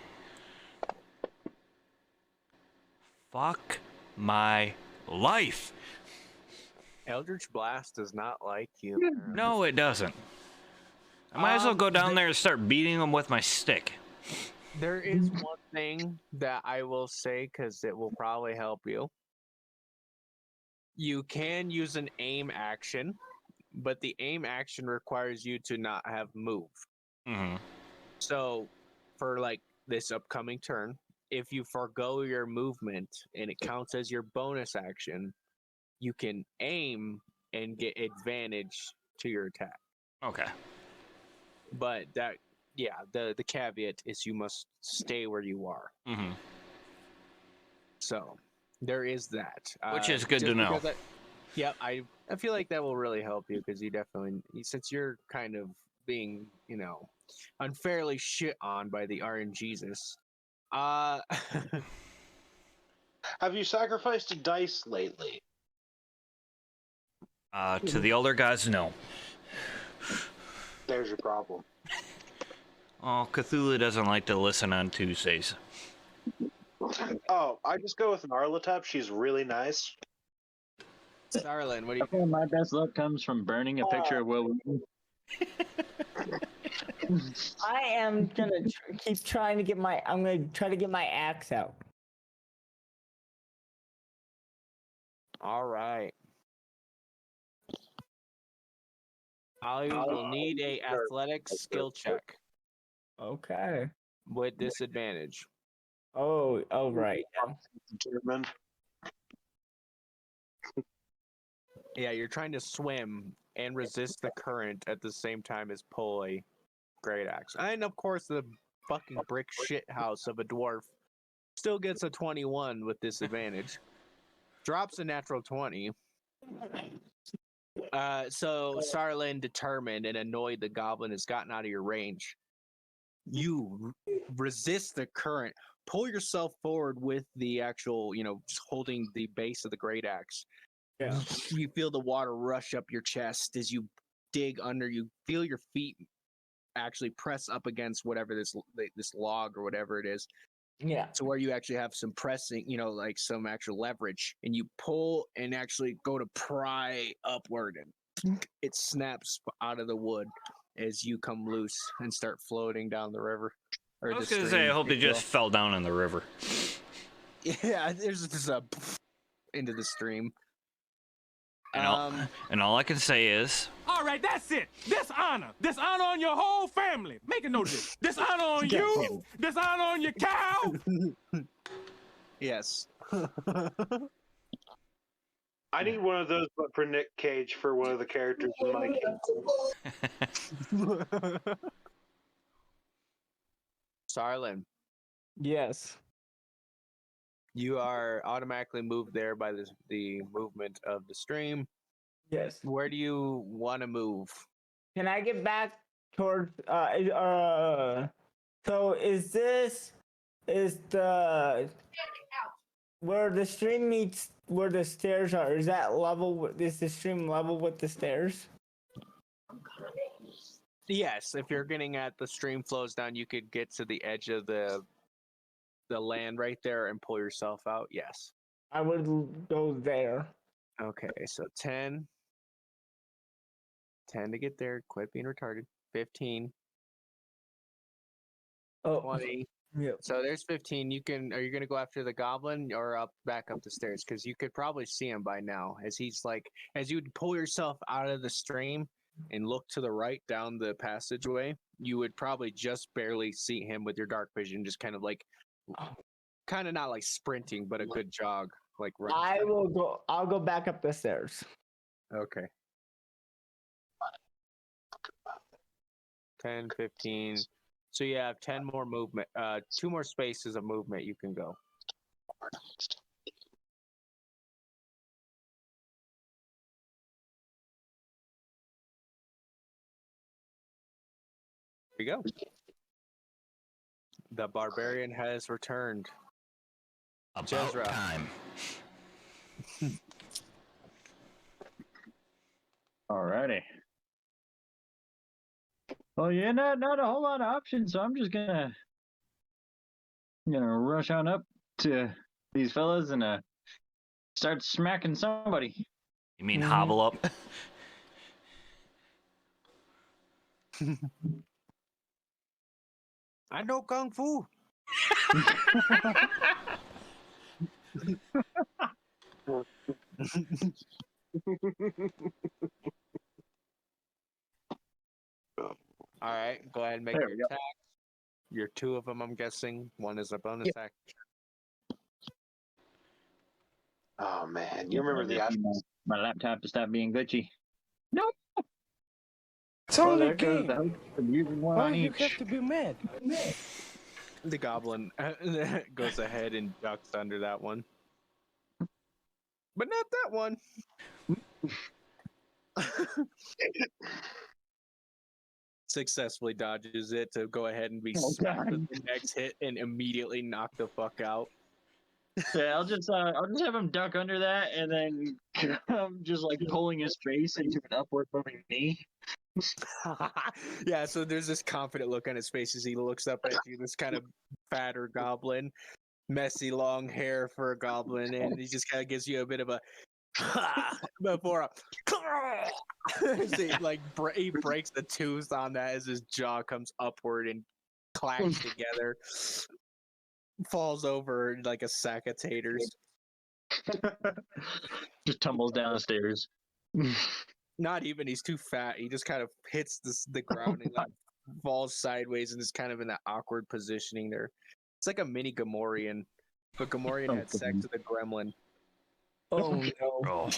Fuck my life. Eldritch Blast does not like you. No, it doesn't. I might as well go down there and start beating them with my stick. There is one thing that I will say, because it will probably help you. You can use an aim action, but the aim action requires you to not have move. Mm-hmm. So, for like this upcoming turn, if you forgo your movement and it counts as your bonus action, you can aim and get advantage to your attack. Okay. But that, yeah, the caveat is you must stay where you are. Mm-hmm. So there is that. Which is good just to know. because I feel like that will really help you because you definitely, since you're kind of being, unfairly shit on by the RNGesus. Have you sacrificed a dice lately? To the older guys, no. There's your problem. Oh, Cthulhu doesn't like to listen on Tuesdays. Oh, I just go with Narlatep. She's really nice. Starlin, what do I you? feel my best luck comes from burning a picture of Will Wheaton. I am gonna keep trying to get my. I'm gonna try to get my axe out. All right. I will need a athletics skill check Okay. with disadvantage. Oh, right. Determined. Yeah, you're trying to swim and resist the current at the same time as pull a great axe. And of course, the fucking brick shit house of a dwarf still gets a 21 with disadvantage. Drops a natural 20. So Sarlin, determined and annoyed the goblin has gotten out of your range, you resist the current, pull yourself forward with the actual, just holding the base of the great axe. Yeah. You feel the water rush up your chest as you dig under. You feel your feet actually press up against whatever this log or whatever it is, Yeah. to where you actually have some pressing, like some actual leverage, and you pull and actually go to pry upward, and it snaps out of the wood as you come loose and start floating down the river. Or I was the gonna stream, say, I hope if he you just fell down in the river. will. Yeah, there's just a into the stream. And all I can say is, All right, that's it. Dishonor. Dishonor on your whole family. Make a note of this. Dishonor on you. Dishonor on your cow. Yes. I need one of those, but for Nick Cage for one of the characters in my game. Sarlin, Yes. you are automatically moved there by the movement of the stream. Yes. Where do you want to move? Can I get back towards so is the where the stream meets where the stairs are, is that level is the stream level with the stairs? Yes, if you're getting at the stream flows down, you could get to the edge of the land right there and pull yourself out. Yes. I would go there. Okay, so 10 to get there. Quit being retarded. 15, Oh, 20. yeah. So there's 15. Are you gonna go after the goblin or back up the stairs? Because you could probably see him by now, as you would pull yourself out of the stream and look to the right down the passageway. You would probably just barely see him with your dark vision, just kind of not like sprinting, but a good jog, like right. I'll go back up the stairs. Okay. 10, 15. So you have 10 more movement, 2 more spaces of movement you can go. Here we go. The barbarian has returned. about Jezra. time. Alrighty. Well, yeah, not a whole lot of options, so I'm just gonna rush on up to these fellas and start smacking somebody. You mean hobble up? I know kung fu. All right, go ahead and make There your we go. attack. You're 2 of them, I'm guessing. 1 is a bonus attack. Oh man, you remember the my laptop to stop being glitchy. Nope. It's Well, only there goes game. the host of using one Why on you each. have to be mad? The goblin goes ahead and ducks under that one. But not that one. Successfully dodges it to go ahead and be Oh, smacked God. with the next hit and immediately knock the fuck out. Yeah, I'll just have him duck under that, and then I'm just like pulling his face into an upward moving knee. Yeah, so there's this confident look on his face as he looks up at you, this kind of fatter goblin, messy long hair for a goblin, and he just kind of gives you a bit of a before a so he breaks the tooth on that as his jaw comes upward and clacks together, falls over like a sack of taters. Just tumbles down the stairs. Not even, he's too fat. He just kind of hits the ground and like falls sideways and is kind of in that awkward positioning there. It's like a mini Gamorrean, but Gamorrean had sex with a gremlin. Oh no. Oh.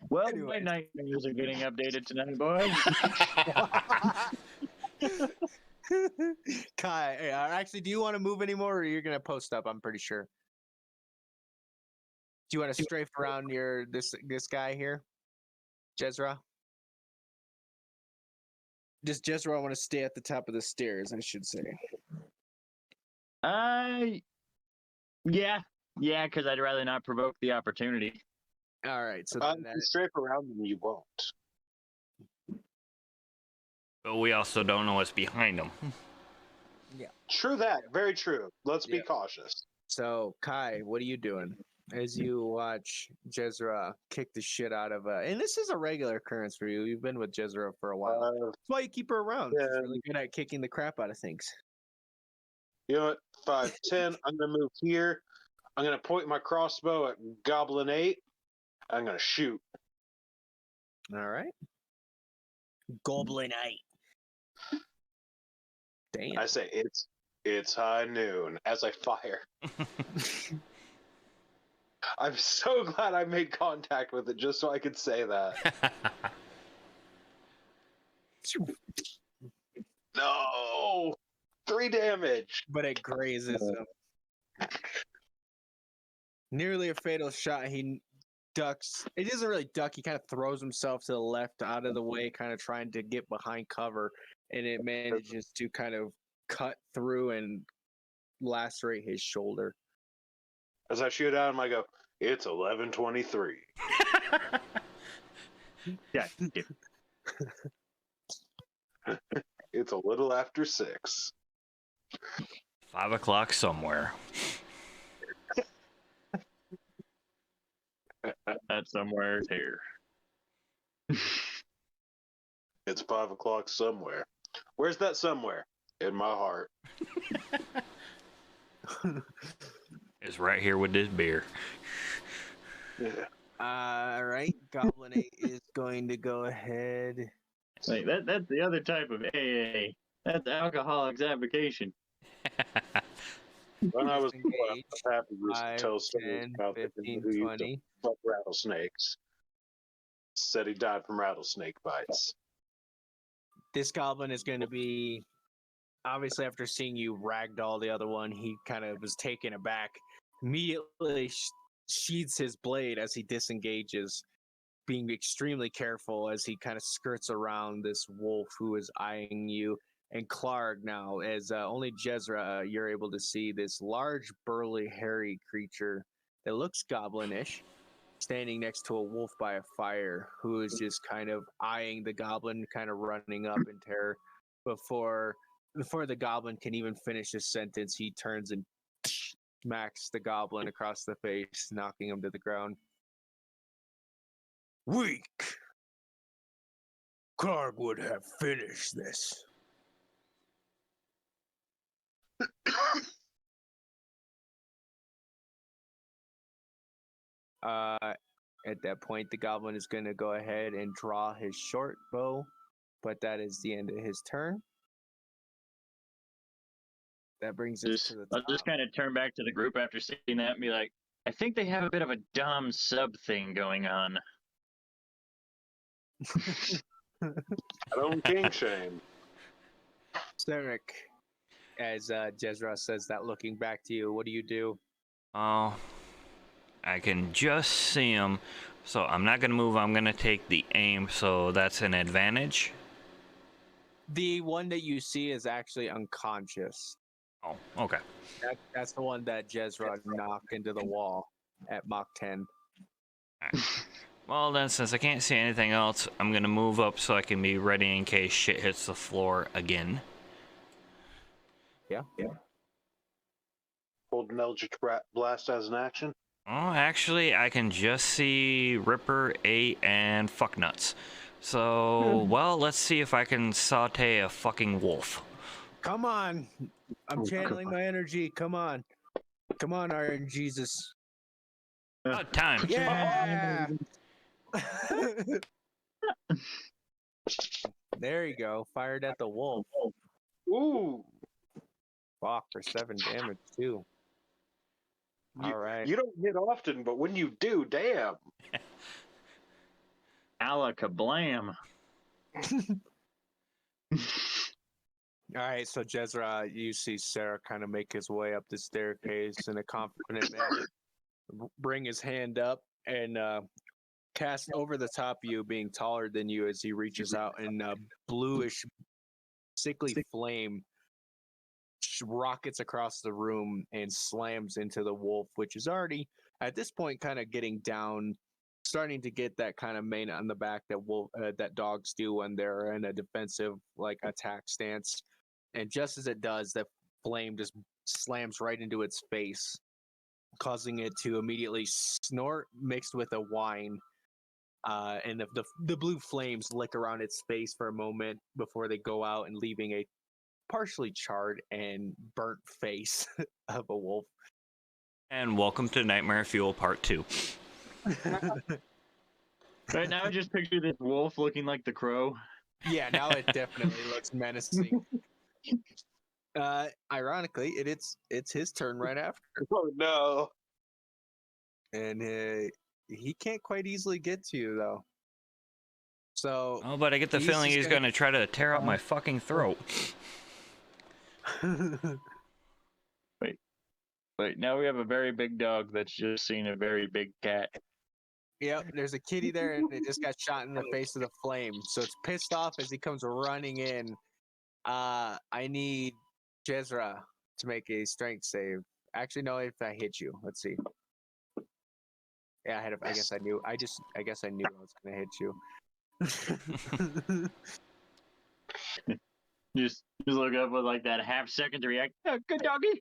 Well, Anyway. my nightmares are getting updated tonight, boys. Kai, hey, actually, do you want to move anymore, or you're gonna post up? I'm pretty sure. Do you want to strafe around this guy here, Jezra? Does Jezreel want to stay at the top of the stairs? I should say. Yeah, because I'd rather not provoke the opportunity. All right. So If then you that, strafe around them, you won't. But we also don't know what's behind them. True that. Very true. Let's be Yeah. cautious. so Kai, what are you doing as you watch Jezra kick the shit out of and this is a regular occurrence for you. You've been with Jezra for a while. That's why you keep her around. She's yeah. really good at kicking the crap out of things. You know what? 5, 10. I'm gonna move here. I'm gonna point my crossbow at Goblin 8. I'm gonna shoot. All right. Goblinite. Damn. I say it's high noon as I fire. I'm so glad I made contact with it just so I could say that. No! 3 damage! But it grazes him. Nearly a fatal shot. He ducks. He doesn't really duck. He kind of throws himself to the left out of the way, kind of trying to get behind cover. And it manages to kind of cut through and lacerate his shoulder. As I shoot at him, I go, it's 11:23. Yeah. It's a little after 6. 5 o'clock somewhere. That somewhere is here. It's 5 o'clock somewhere. Where's that somewhere? In my heart. It's right here with this beer. Yeah. All right. Goblin 8 is going to go ahead. Like that's the other type of AA. That's alcoholics advocation. When I was Disengage. happy to 5, tell stories 10, about the 15, who used to 20. fuck rattlesnakes. Said he died from rattlesnake bites. This goblin is going to be obviously after seeing you ragdoll the other one, he kind of was taken aback. Immediately sheathes his blade as he disengages, being extremely careful as he kind of skirts around this wolf who is eyeing you. And Clark now, as only Jezra, you're able to see this large, burly, hairy creature that looks goblinish, standing next to a wolf by a fire, who is just kind of eyeing the goblin, kind of running up in terror. Before the goblin can even finish his sentence, he turns and smacks the goblin across the face, knocking him to the ground. Weak! Clark would have finished this. At that point, the goblin is going to go ahead and draw his short bow, but that is the end of his turn. That brings us to the top. I'll just kind of turn back to the group after seeing that and be like, I think they have a bit of a dumb sub thing going on. I don't king shame. Sarek, as Jezra says that, looking back to you, what do you do? Oh, I can just see him. So I'm not going to move. I'm going to take the aim. So that's an advantage. The one that you see is actually unconscious. Oh, okay. That's the one that Jezra knocked into the wall at Mach 10. All right. Well, then, since I can't see anything else, I'm going to move up so I can be ready in case shit hits the floor again. Yeah. Hold an Eldritch Blast as an action. Oh, actually, I can just see Ripper, 8, and Fucknuts. So, well, let's see if I can saute a fucking wolf. Come on. I'm channeling my energy. Come on. Come on, Iron Jesus. About time. Yeah. There you go. Fired at the wolf. Ooh. Fuck, for 7 damage, too. All right. You don't hit often, but when you do, damn. Alakablam. All right, so Jezra, you see Sarah kind of make his way up the staircase in a confident manner, bring his hand up, and cast over the top of you, being taller than you as he reaches out, and a bluish, sickly flame rockets across the room and slams into the wolf, which is already at this point kind of getting down, starting to get that kind of mane on the back that dogs do when they're in a defensive like attack stance. And just as it does, that flame just slams right into its face, causing it to immediately snort mixed with a whine. And the blue flames lick around its face for a moment before they go out and leaving a partially charred and burnt face of a wolf. And welcome to Nightmare Fuel Part 2. Right now, I just picture this wolf looking like the Crow. Yeah, now it definitely looks menacing. Ironically, it's his turn right after, Oh no. and he can't quite easily get to you though. So, Oh, but I get the He's feeling just he's gonna- going to try to tear out my fucking throat. Wait, now we have a very big dog that's just seen a very big cat. yep, there's a kitty there, and it just got shot in the face with a flame. So it's pissed off as he comes running in. I need Jezra to make a strength save. Actually, no, if I hit you, let's see. Yeah, I guess I knew. I guess I knew I was gonna hit you. Just look up with like that half second to react. Oh, good doggy.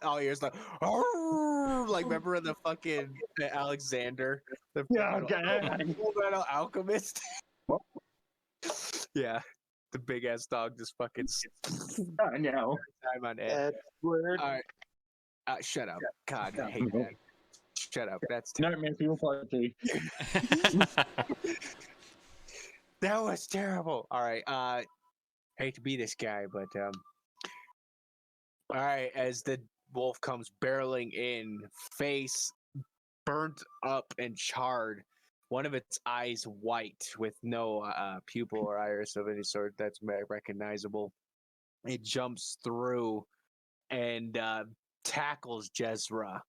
All ears like, "Arr!" Like remember the fucking Alexander, the Yeah, Full Metal Alchemist. Yeah, the big ass dog just fucking I know. time on edge. Edward. All right, shut up. God, I hate that. Shut up. That's Nightmare Fuel Part 3. that was terrible. All right, hate to be this guy, but all right, as the wolf comes barreling in, face burnt up and charred, one of its eyes white with no pupil or iris of any sort that's recognizable. It jumps through and tackles Jezra,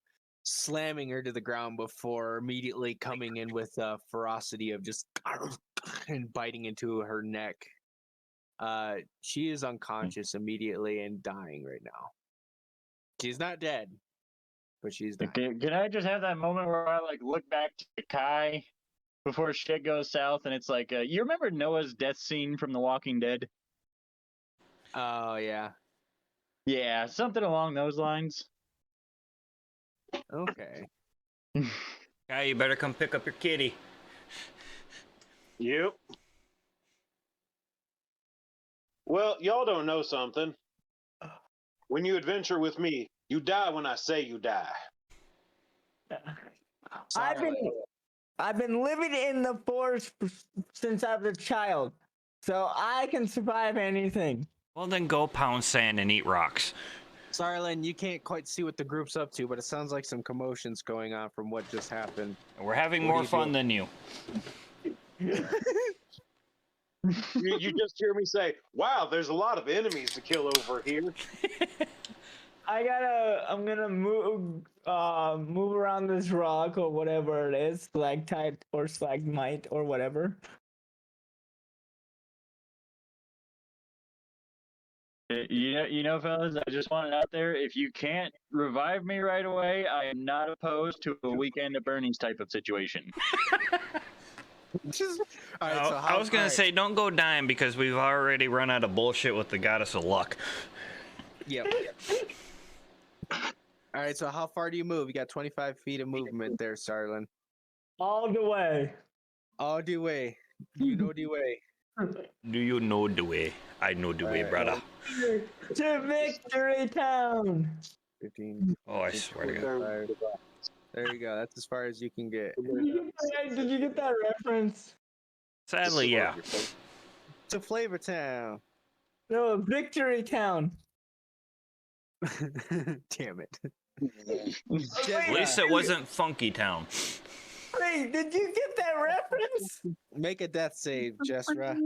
slamming her to the ground before immediately coming in with ferocity of just and biting into her neck. She is unconscious immediately and dying right now. She's not dead, but she's dying. Can I just have that moment where I like look back to Kai before shit goes south, and it's like, you remember Noah's death scene from The Walking Dead? Oh yeah. Yeah, something along those lines. Okay. Guy, you better come pick up your kitty. Yep. Well, y'all don't know something. When you adventure with me, you die when I say you die. I've been living in the forest since I was a child, so I can survive anything. Well, then go pound sand and eat rocks. Sorry, Len, you can't quite see what the group's up to, but it sounds like some commotion's going on from what just happened. We're having What do more you fun do? than you. You just hear me say, wow, there's a lot of enemies to kill over here. I'm gonna move around this rock or whatever it is, stalactite or stalagmite or whatever. You know, fellas, I just want it out there. If you can't revive me right away, I am not opposed to a weekend at Bernie's type of situation. All right, so I was going all to right, say, don't go dying because we've already run out of bullshit with the goddess of luck. Yep. All right, so how far do you move? You got 25 feet of movement there, Sarlin. All the way. All the way. You know the way. Do you know the way? I know the way, brother. To Victory Town. 15. Oh, I swear to God. 25. There you go. That's as far as you can get. Did you get that reference? Sadly, yeah. To Flavor Town. No, Victory Town. Damn it. At least it wasn't Funky Town. Wait, did you get that reference? Make a death save, Jessra.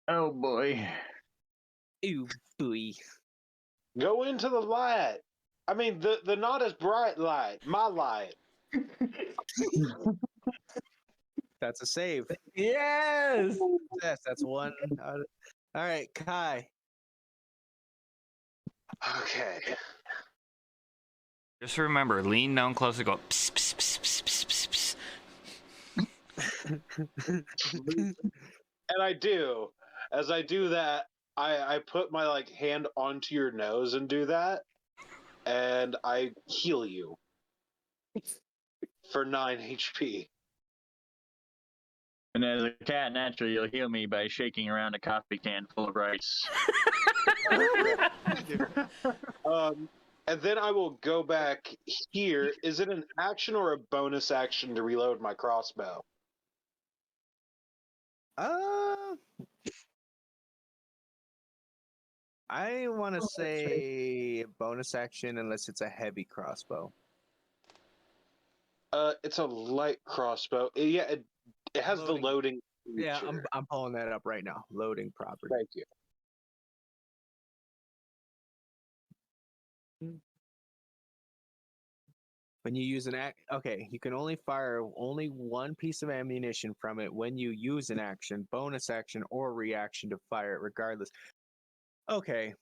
Oh boy. Ew, booey. Go into the light. I mean, the not as bright light, my light. That's a save. Yes. Yes, that's one. All right, Kai. Okay. Just remember, lean down close and go pss, pss, pss, pss, pss, pss, pss. And I do. As I do that, I put my like hand onto your nose and do that, and I heal you for 9 HP. And as a cat, naturally, you'll heal me by shaking around a coffee can full of rice. And then I will go back here. Is it an action or a bonus action to reload my crossbow? I want to say bonus action unless it's a heavy crossbow. It's a light crossbow. Yeah, it has Loading. the loading. Yeah, feature. I'm pulling that up right now. Loading property. Thank you. When you use okay, you can only fire only one piece of ammunition from it when you use an action, bonus action, or reaction to fire it regardless. Okay,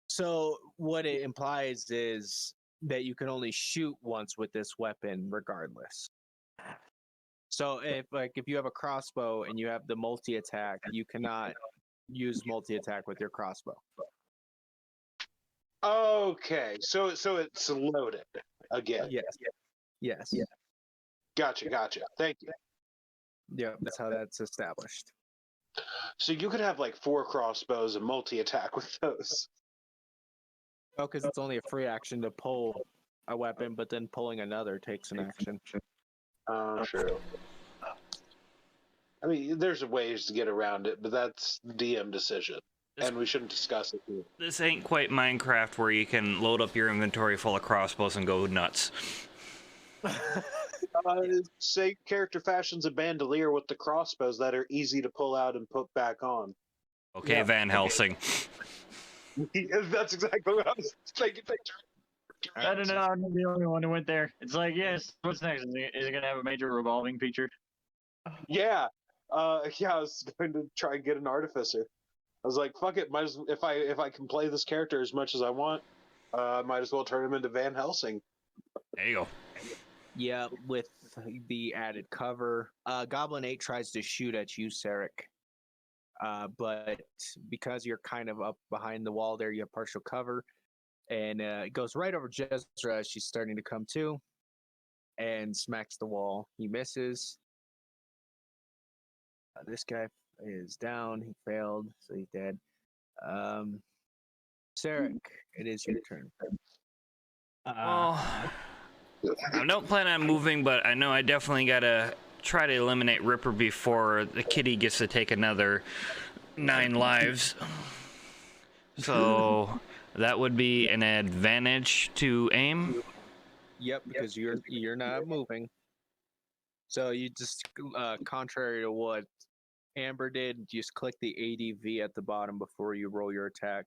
so what it implies is that you can only shoot once with this weapon regardless. So if you have a crossbow and you have the multi-attack, you cannot use multi-attack with your crossbow. Okay, so it's loaded again. Yes. Gotcha. Thank you. Yeah, that's how that's established. So you could have like 4 crossbows and multi-attack with those. Oh, because it's only a free action to pull a weapon, but then pulling another takes an action. True. I mean, there's ways to get around it, but that's DM decision, and we shouldn't discuss it here. This ain't quite Minecraft where you can load up your inventory full of crossbows and go nuts. Say character fashions a bandolier with the crossbows that are easy to pull out and put back on. Okay, Van Helsing. That's exactly what I was thinking. I don't know. I'm the only one who went there. It's like, yes. What's next? Is it going to have a major revolving feature? Yeah. I was going to try and get an artificer. I was like, fuck it. If I can play this character as much as I want, I might as well turn him into Van Helsing. There you go. Yeah, with the added cover. Goblin 8 tries to shoot at you, Sarek. But because you're kind of up behind the wall there, you have partial cover. And it goes right over Jezra as she's starting to come to. And smacks the wall. He misses. This guy is down. He failed, so he's dead. Sarek, it is your turn. I don't plan on moving, but I know I definitely gotta try to eliminate Ripper before the kitty gets to take another 9 lives. So that would be an advantage to aim. Yep, because you're not moving. So you just, contrary to what Amber did, just click the ADV at the bottom before you roll your attack.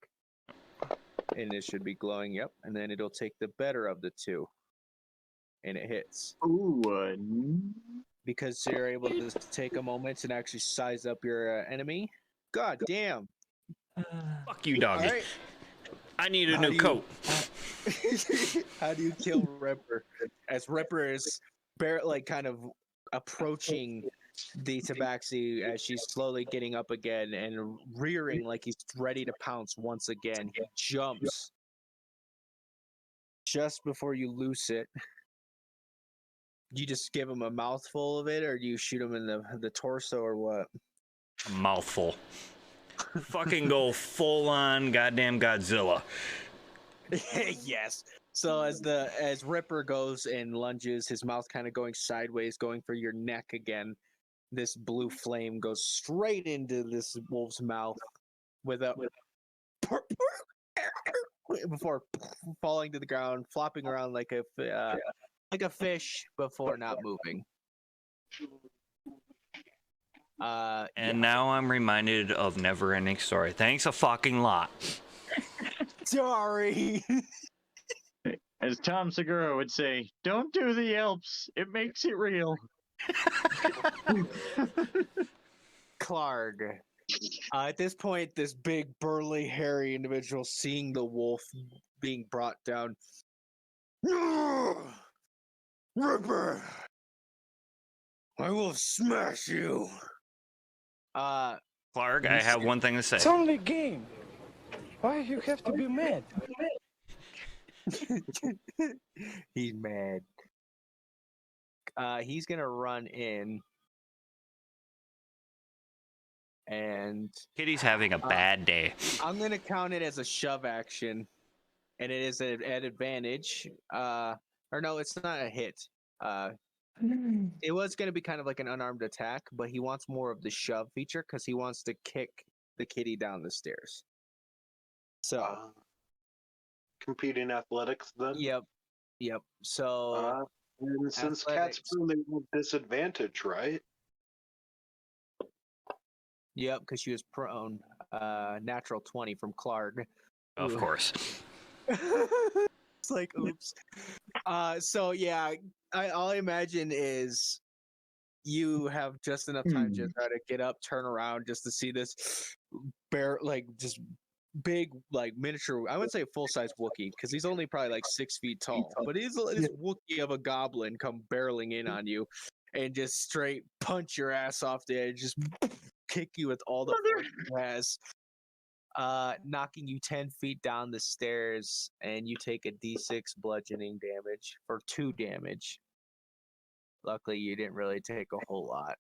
And it should be glowing, yep. And then it'll take the better of the 2. And it hits. Ooh, Because you're able to take a moment and actually size up your enemy. God damn. Fuck you, doggy. All right. I need a new coat. How do you kill Ripper? As Ripper is kind of approaching the tabaxi as she's slowly getting up again and rearing like he's ready to pounce once again. He jumps just before you loose it. Do you just give him a mouthful of it, or do you shoot him in the torso, or what? A mouthful. Fucking go full on goddamn Godzilla. Yes. So as Ripper goes and lunges, his mouth kind of going sideways, going for your neck again. This blue flame goes straight into this wolf's mouth with a before falling to the ground, flopping around like a fish before not moving. And now I'm reminded of Never Ending Story. Thanks a fucking lot. Sorry. As As Tom Segura would say, don't do the Alps. It makes it real. Clark. At this point, this big, burly, hairy individual seeing the wolf being brought down. Ripper! I will smash you! Clark, I have one thing to say. It's only a game. Why you have to be mad? He's mad. He's gonna run in. And Kitty's having a bad day. I'm gonna count it as a shove action. And it is at advantage. Or no, it's not a hit. It was going to be kind of like an unarmed attack, but he wants more of the shove feature because he wants to kick the kitty down the stairs. So, Competing athletics then? yep. So, And since athletics. cats only have disadvantage, right? Yep, because she was prone. Natural 20 from Clark. Of course. It's like, oops. So yeah, all I imagine is you have just enough time to try to get up, turn around, just to see this bear, like just big, like miniature. I would say full size Wookiee because he's only probably like 6 feet tall, but he's this Wookiee of a goblin come barreling in on you, and just straight punch your ass off the edge, just kick you with all the force he has. Knocking you 10 feet down the stairs, and you take a d6 bludgeoning damage for 2 damage. Luckily, you didn't really take a whole lot.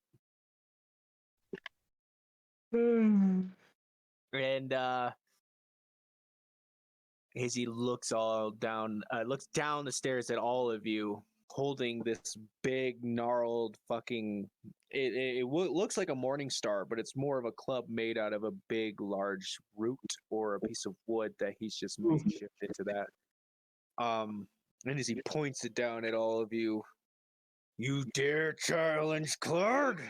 And as he looks down the stairs at all of you, holding this big gnarled fucking looks like a morning star, but it's more of a club made out of a big large root or a piece of wood that he's just made shift into that. And as he points it down at all of you, you dare challenge Clark?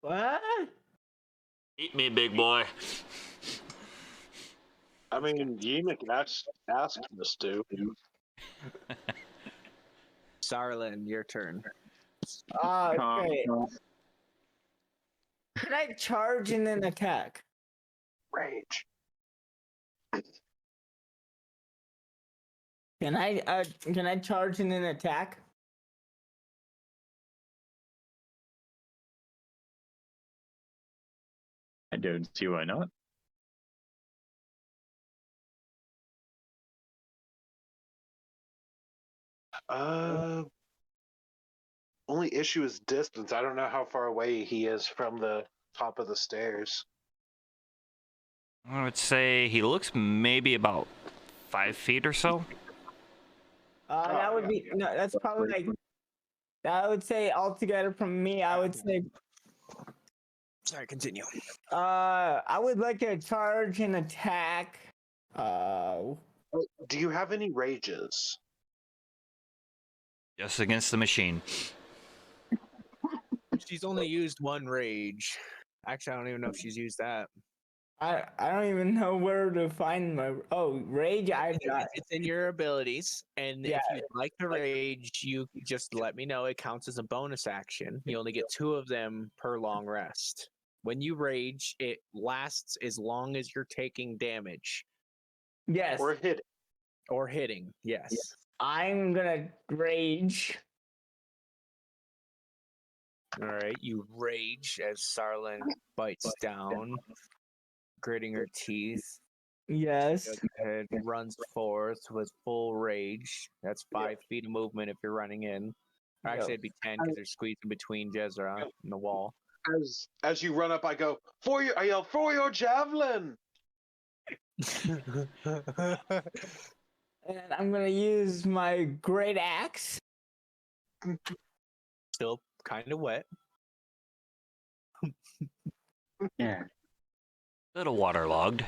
What? Eat me, big boy. I mean, Yenik asked this to. Sarlin, your turn. Okay. Can I charge and then attack? Rage. Can I charge and then attack? I don't see why not. Only issue is distance. I don't know how far away he is from the top of the stairs. I would say he looks maybe about 5 feet or so. That would be no. That's probably like. I would say altogether from me, I would say. Sorry, continue. I would like to charge and attack. Do you have any rages? Just against the machine. She's only used 1 rage. Actually, I don't even know if she's used that. I don't even know where to find my rage. It's in your abilities, and if you'd like to rage, you just let me know. It counts as a bonus action. You only get 2 of them per long rest. When you rage, it lasts as long as you're taking damage. Yes. Or hitting. Yes. I'm gonna rage. All right, you rage as Sarlin bites down, gritting her teeth. Yes. And runs forth with full rage. That's 5 feet of movement if you're running in. Or actually, it'd be 10 because they're squeezing between Jezra and the wall. As you run up, I yell, for your javelin! And I'm gonna use my great axe. Still kind of wet. Yeah. Little waterlogged.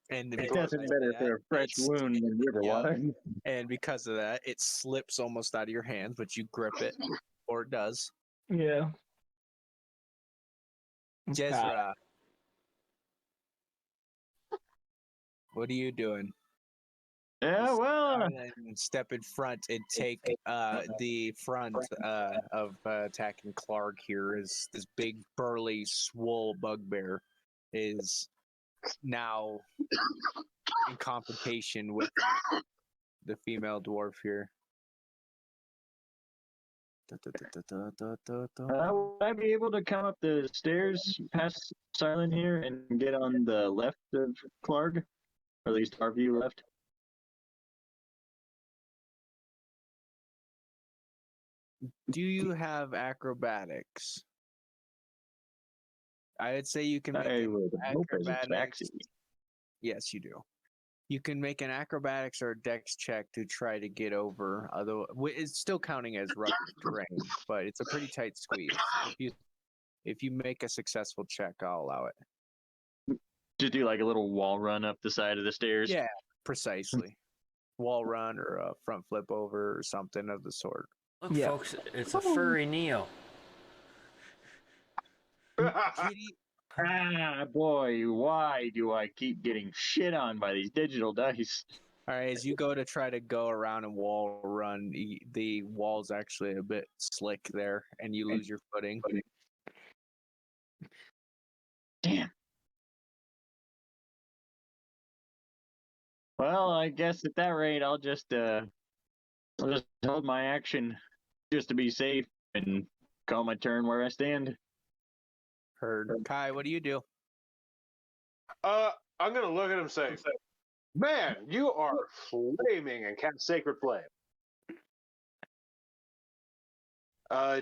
And It's nothing better for a fresh wound than river water. And because of that, it slips almost out of your hands, but you grip it, or it does. Yeah. Jezra. what are you doing? Yeah, well, And step in front and take the front of attacking Clark here. Is this big burly swole bugbear is now in confrontation with the female dwarf here. would I be able to come up the stairs past Silent here and get on the left of Clark? Or at least our view left? Do you have acrobatics? I would say you can make I an would hope as it's acrobatics. backsy. Yes, you do. You can make an acrobatics or a dex check to try to get over. Although it's still counting as rough terrain, but it's a pretty tight squeeze. If you make a successful check, I'll allow it. Just do like a little wall run up the side of the stairs. Yeah, precisely. Wall run or a front flip over or something of the sort. Look, Yeah. folks, it's a furry Neo. Kitty, Ah, boy, why do I keep getting shit on by these digital dice? all right, as you go to try to go around and wall run, the wall's actually a bit slick there, and you lose your footing. Damn. Well, I guess at that rate, I'll just hold my action just to be safe and call my turn where I stand. Heard. Kai, what do you do? I'm gonna look at him and say, "Man, you are flaming and cast Sacred Flame."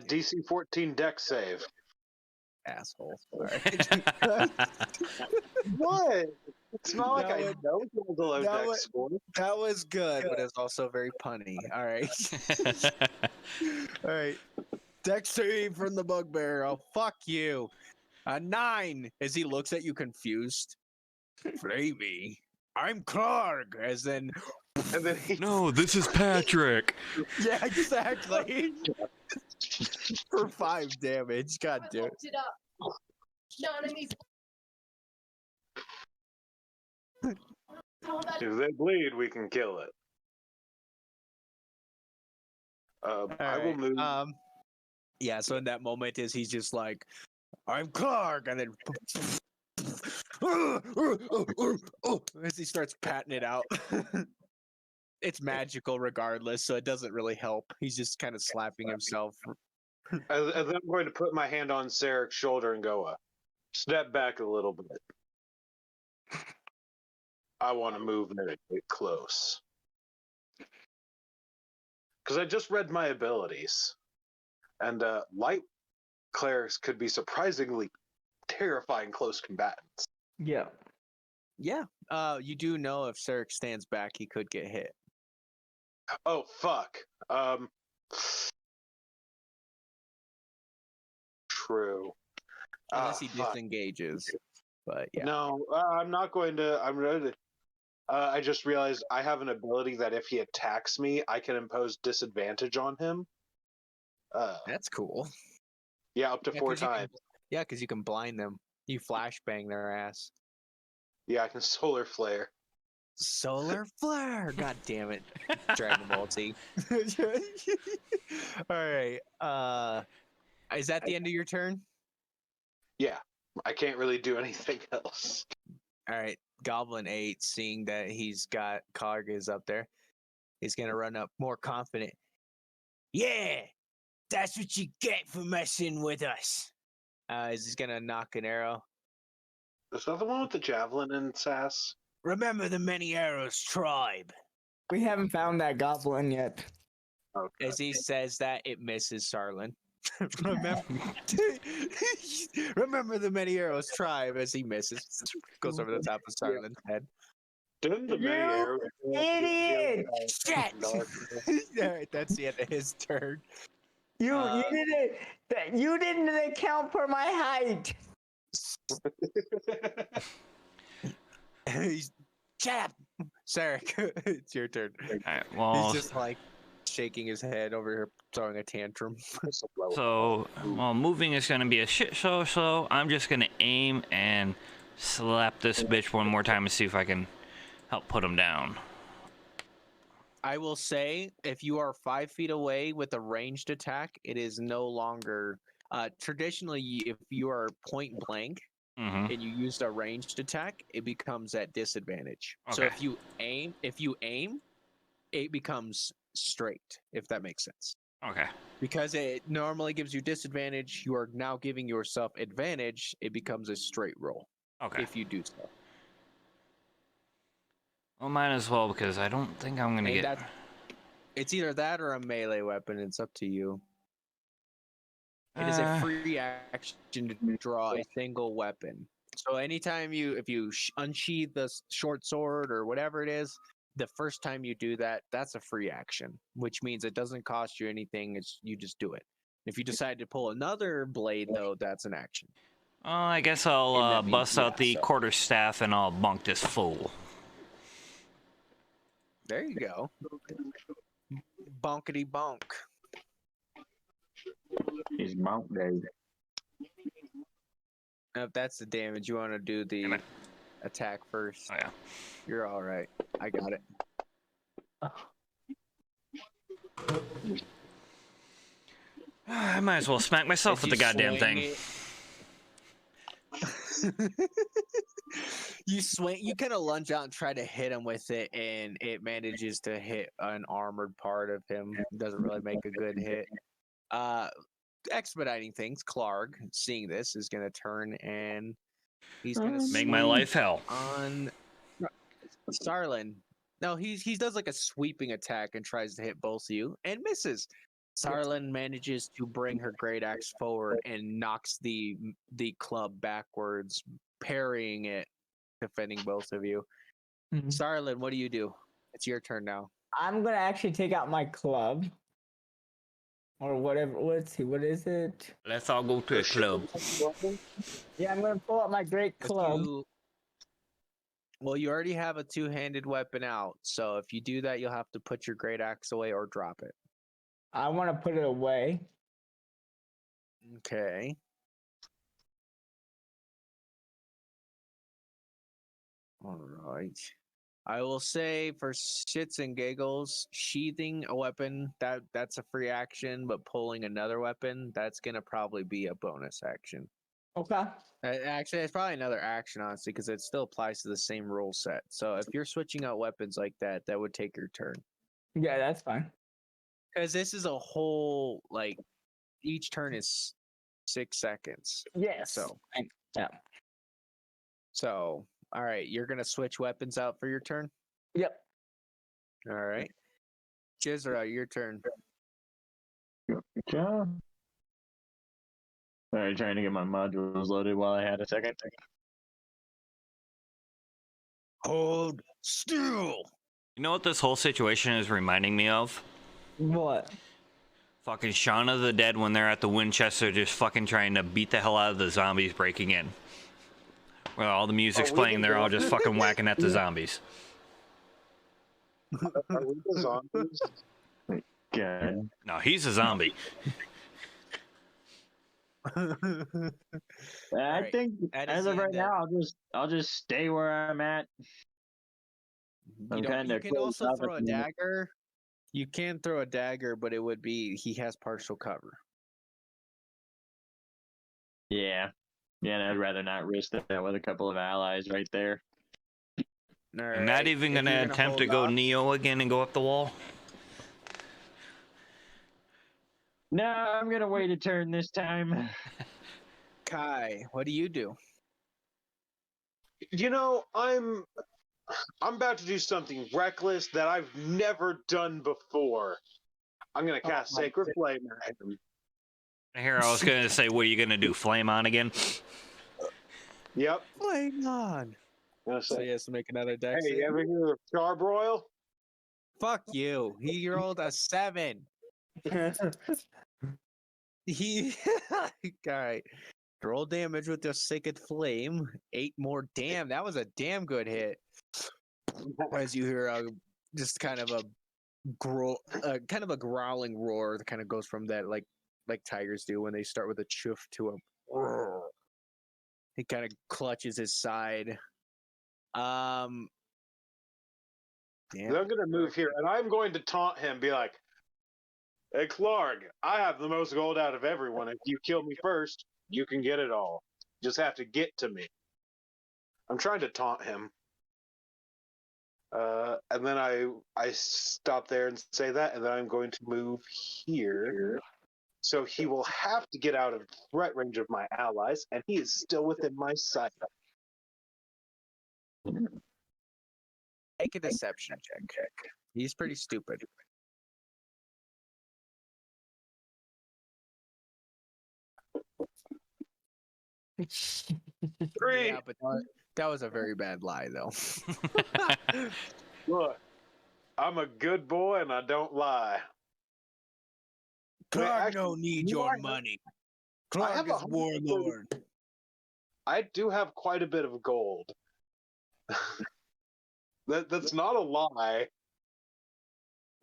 DC 14 Dex save. Asshole. All right. What? It's not like That I would- know the low that dex would- score. That was good, but it's also very punny. All right. All right. Dex save from the bugbear. Oh, fuck you. A 9 as he looks at you confused. Flamey. I'm Clark. As then. And then he No, this is Patrick. Yeah, exactly. For 5 damage. God damn it. It up. if they bleed, we can kill it. I will move. Yeah, so in that moment is he's just like, I'm Clark, and then as he starts patting it out. It's magical regardless, so it doesn't really help. He's just kind of slapping himself. And then I'm going to put my hand on Sarek's shoulder and go, step back a little bit. I want to move very close. Because I just read my abilities. And light clerics could be surprisingly terrifying close combatants. Yeah. Yeah. You do know if Sarek stands back, he could get hit. Oh, fuck. True. Unless he fuck. disengages. But yeah. No, I'm not going to. I'm ready. I just realized I have an ability that if he attacks me, I can impose disadvantage on him. That's cool. Yeah, up to 4 'cause you can- times. Yeah, because you can blind them. You flashbang their ass. Yeah, I can solar flare. Solar flare. God damn it. Dragon Ball Z. All right. Is that the end of your turn? Yeah, I can't really do anything else. All right. Goblin 8, seeing that he's got Kargas up there, he's gonna run up more confident. Yeah, that's what you get for messing with us. He's gonna knock an arrow. Is that the one with the javelin and sass? Remember the Many Arrows tribe. We haven't found that goblin yet. Okay. As he says that, it misses Sarlin. Remember the Many Arrows tribe as he misses. Goes over the top of Sarlin's head. Didn't the You many arrows idiot! Shit! Alright, that's the end of his turn. You didn't account for my height. Shut up! Sarek, it's your turn. Alright, well, He's just like shaking his head over here, throwing a tantrum. so, moving is going to be a shit show, so I'm just going to aim and slap this bitch one more time and see if I can help put him down. I will say, if you are 5 feet away with a ranged attack, it is no longer. Traditionally, if you are point blank Mm-hmm. and you used a ranged attack, it becomes at disadvantage. So Okay. if you aim, it becomes straight. If that makes sense. Okay. Because it normally gives you disadvantage, you are now giving yourself advantage. It becomes a straight roll Okay. if you do so. Well, might as well because I don't think I'm gonna And get. it's either that or a melee weapon. It's up to you. It is a free action to draw a single weapon. So anytime if you unsheath the short sword or whatever it is, the first time you do that, that's a free action, which means it doesn't cost you anything. You just do it. If you decide to pull another blade, though, that's an action. Oh, I guess I'll And that means- bust out the so- quarterstaff and I'll bunk this fool. There you go. Bonkety bonk. He's Mount Day. Now, if that's the damage, you want to do the Damn it. attack first. Oh yeah. You're all right. I got it. I might as well smack myself As with the you goddamn swing thing. You swing, you kind of lunge out and try to hit him with it, and it manages to hit an armored part of him. Doesn't really make a good hit. Expediting things, Clark, seeing this, is going to turn and he's going to Make my life hell. on Starlin. No, he does like a sweeping attack and tries to hit both of you and misses. Starlin manages to bring her great axe forward and knocks the club backwards, parrying it, defending both of you. Mhm. Starlin, what do you do? It's your turn now. I'm gonna actually take out my club. Or whatever. Let's see, what is it? Let's all go to a club. Yeah, I'm gonna pull out my great If club. you already have a two-handed weapon out, so if you do that, you'll have to put your great axe away or drop it. I want to put it away. Okay. All right. I will say for shits and giggles, sheathing a weapon, that's a free action, but pulling another weapon, that's gonna probably be a bonus action. Okay. Actually, it's probably another action, honestly, because it still applies to the same rule set. So if you're switching out weapons like that, that would take your turn. Yeah, that's fine. Because this is a whole, like, each turn is 6 seconds. Yes. Yeah. So, all right, you're going to switch weapons out for your turn? Yep. All right. Jizra, your turn. Yeah. Alright, trying to get my modules loaded while I had a second. Hold still. You know what this whole situation is reminding me of? What? Fucking Shaun of the Dead when they're at the Winchester just fucking trying to beat the hell out of the zombies breaking in. Where all the music's playing, they're all just fucking whacking at the zombies. Are we the zombies? God. No, he's a zombie. I Alright, think that as is of the right end now, I'll just stay where I'm at. I'm You kinda can close also off throw a at the minute. dagger. You can throw a dagger, but it would be he has partial cover. Yeah. Yeah, and I'd rather not risk that with a couple of allies right there. All I'm not right, even if gonna you're attempt to hold go off- Neo again and go up the wall. No, I'm gonna wait a turn this time. Kai, what do you do? You know, I'm about to do something reckless that I've never done before. I'm gonna cast my Sacred Flame at him. Here, I was gonna say, what are you gonna do? Flame on again? Yep. Flame on. I'm gonna So say, he has to make another deck hey, you save. ever hear of Charbroil? Fuck you. He rolled a 7. He all right. Roll damage with your Sacred Flame. 8 more. Damn, that was a damn good hit. As you hear just kind of a growling roar that kind of goes from that like tigers do when they start with a chuff to a roar. He kind of clutches his side. Damn. I'm gonna move here, and I'm going to taunt him, be like, "Hey, Clark, I have the most gold out of everyone. If you kill me first, you can get it all. Just have to get to me." I'm trying to taunt him. And then I stop there and say that, and then I'm going to move here. So he will have to get out of threat range of my allies, and he is still within my sight. Make a deception check. He's pretty stupid. Three. Yeah, but that was a very bad lie, though. Look, I'm a good boy, and I don't lie. Clark actually, no need you your are- money. I Clark have is 130 warlord. I do have quite a bit of gold. That's not a lie.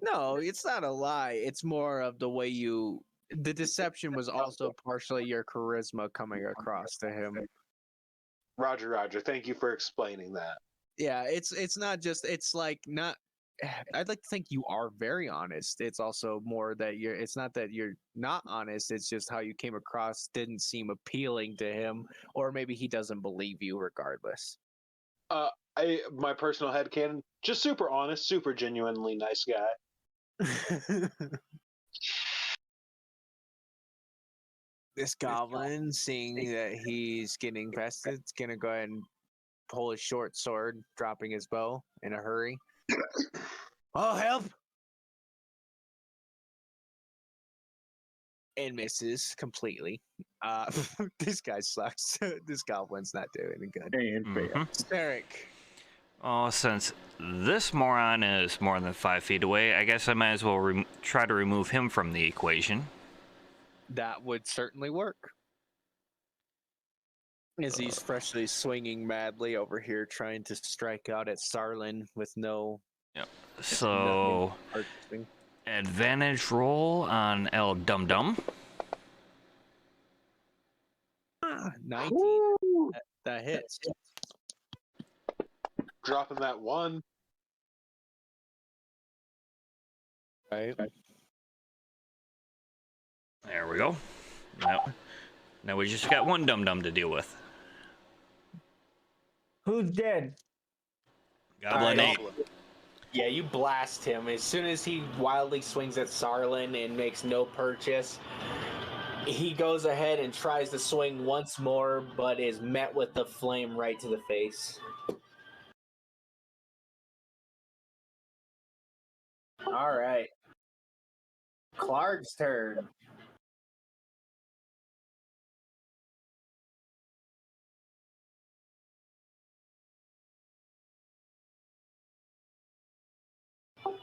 No, it's not a lie. It's more of the way you. The deception was also partially your charisma coming across to him. Roger. Thank you for explaining that. Yeah, it's not just. It's like not. I'd like to think you are very honest. It's also more that you're. It's not that you're not honest. It's just how you came across didn't seem appealing to him, or maybe he doesn't believe you regardless. My personal headcanon, just super honest, super genuinely nice guy. This goblin, seeing that he's getting vested, is gonna go ahead and pull his short sword, dropping his bow in a hurry. Oh, help! And misses completely. This guy sucks. This goblin's not doing any good. And fail. Steric. Oh, since this moron is more than 5 feet away, I guess I might as well try to remove him from the equation. That would certainly work. As he's freshly swinging madly over here, trying to strike out at Sarlin with no. Yep. So, Nothing. advantage roll on El Dum Dum. 19. Woo! That hits. Dropping that one. Right. There we go. Now we just got one Dum Dum to deal with. Who's dead? Goblin 8. Yeah, you blast him. As soon as he wildly swings at Sarlin and makes no purchase, he goes ahead and tries to swing once more, but is met with the flame right to the face. All right. Clark's turn.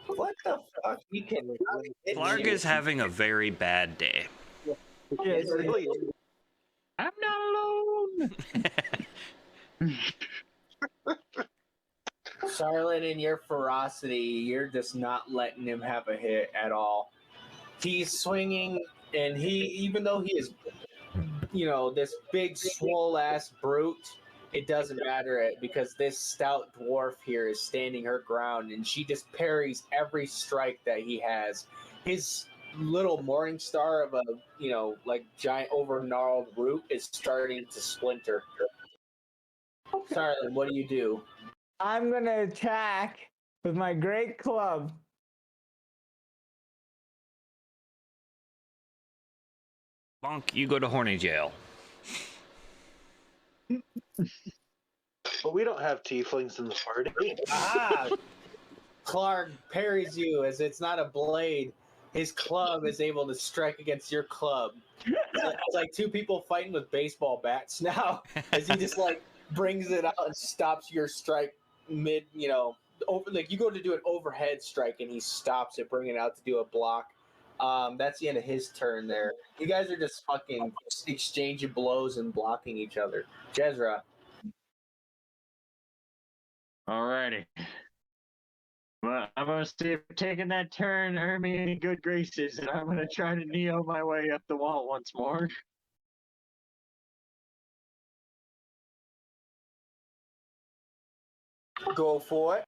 What the fuck? You can. Clark is having a very bad day. It really is. I'm not alone. Charlotte, in your ferocity, you're just not letting him have a hit at all. He's swinging, and even though he is, this big swole ass brute, it doesn't matter because this stout dwarf here is standing her ground, and she just parries every strike that he has. His little morning star of a giant over gnarled root is starting to splinter. Charlotte, what do you do? I'm gonna attack with my great club. Bonk, you go to horny jail. But we don't have tieflings in the party. Ah! Clark parries you as it's not a blade. His club is able to strike against your club. It's like two people fighting with baseball bats now. As he just brings it out and stops your strike mid, over, you go to do an overhead strike and he stops it, bringing it out to do a block. That's the end of his turn there. You guys are just fucking exchanging blows and blocking each other. Jezra. Alrighty. Well, I'm gonna see if taking that turn earn me any good graces, and I'm gonna try to Neo my way up the wall once more. Go for it.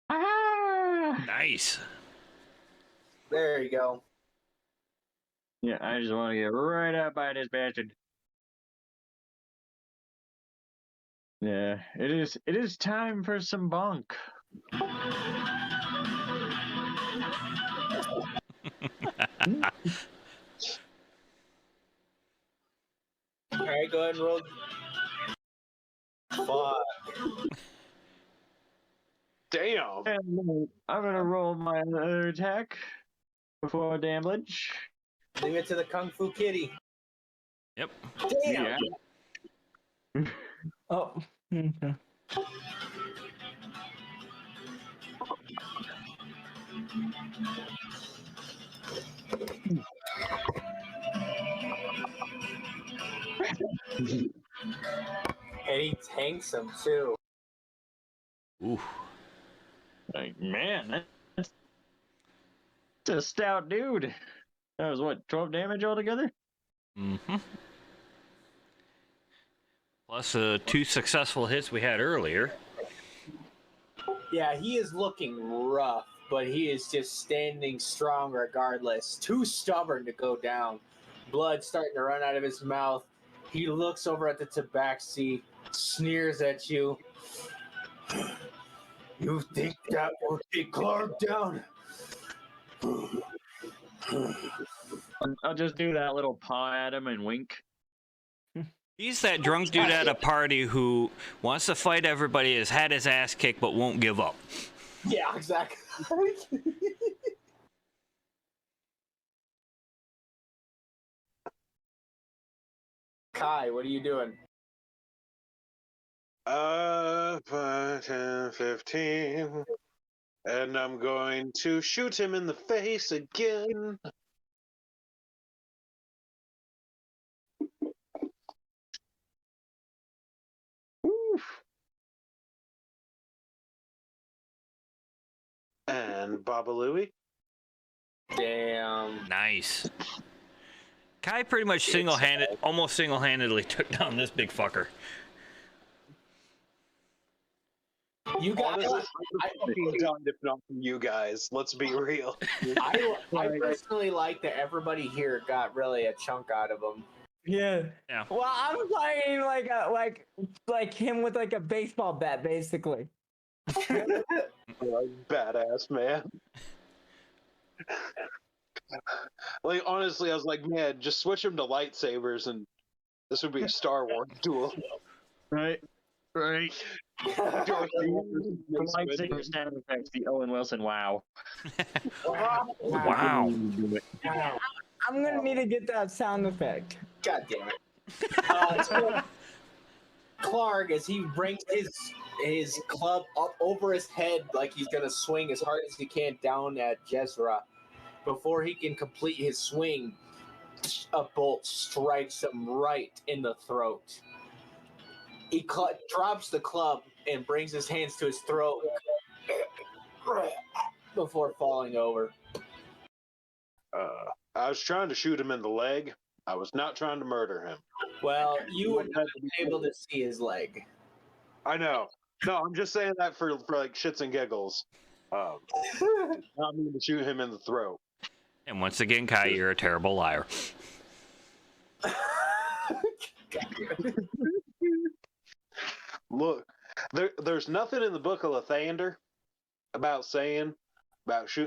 Ah! Nice. There you go. Yeah, I just want to get right up by this bastard. Yeah, it is. It is time for some bonk. All right, go ahead and roll. Fuck. Damn. And I'm gonna roll my other attack before damage. Leave it to the Kung Fu Kitty. Yep. Damn. Yeah. Oh. Okay. And he tanks him too. Ooh. Like, man, that's a stout dude. That was what, 12 damage altogether? Mm-hmm. Plus 2 successful hits we had earlier. Yeah, he is looking rough, but he is just standing strong regardless. Too stubborn to go down. Blood starting to run out of his mouth. He looks over at the tabaxi, sneers at you. You think that will take Clark down? I'll just do that little paw at him and wink. He's that drunk dude at a party who wants to fight everybody, has had his ass kicked, but won't give up. Yeah, exactly. Kai, what are you doing? 5, 10, 15. And I'm going to shoot him in the face again. Oof. And Babalooey. Damn. Nice. Kai pretty much almost single-handedly took down this big fucker. You guys, Honestly, I'm fucking done if not from you guys. Let's be real. I personally like that everybody here got really a chunk out of him. Yeah. Yeah. Well, I'm playing like him with like a baseball bat, basically. Badass, man. Like, honestly, I was like, man, just switch him to lightsabers and this would be a Star Wars duel. Right. Right. Darth Vader The lightsaber sound effects, the Owen Wilson wow. Wow. I'm gonna need to get that sound effect. God damn it. So Clark, as he brings his club up over his head like he's gonna swing as hard as he can down at Jezra, before he can complete his swing, a bolt strikes him right in the throat. He drops the club and brings his hands to his throat before falling over. I was trying to shoot him in the leg. I was not trying to murder him. Well, you would not be able to see his leg. I know. No, I'm just saying that for like shits and giggles. Not mean to shoot him in the throat. And once again, Kai, you're a terrible liar. Look, there's nothing in the Book of Lathander about shooting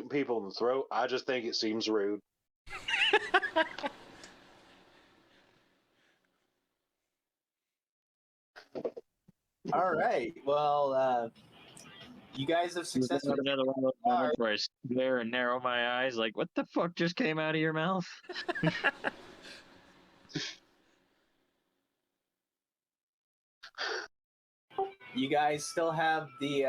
people in the throat. I just think it seems rude. All right. Well, you guys have successfully. Another one of those moments where I stare and narrow my eyes, like, what the fuck just came out of your mouth? You guys still have the.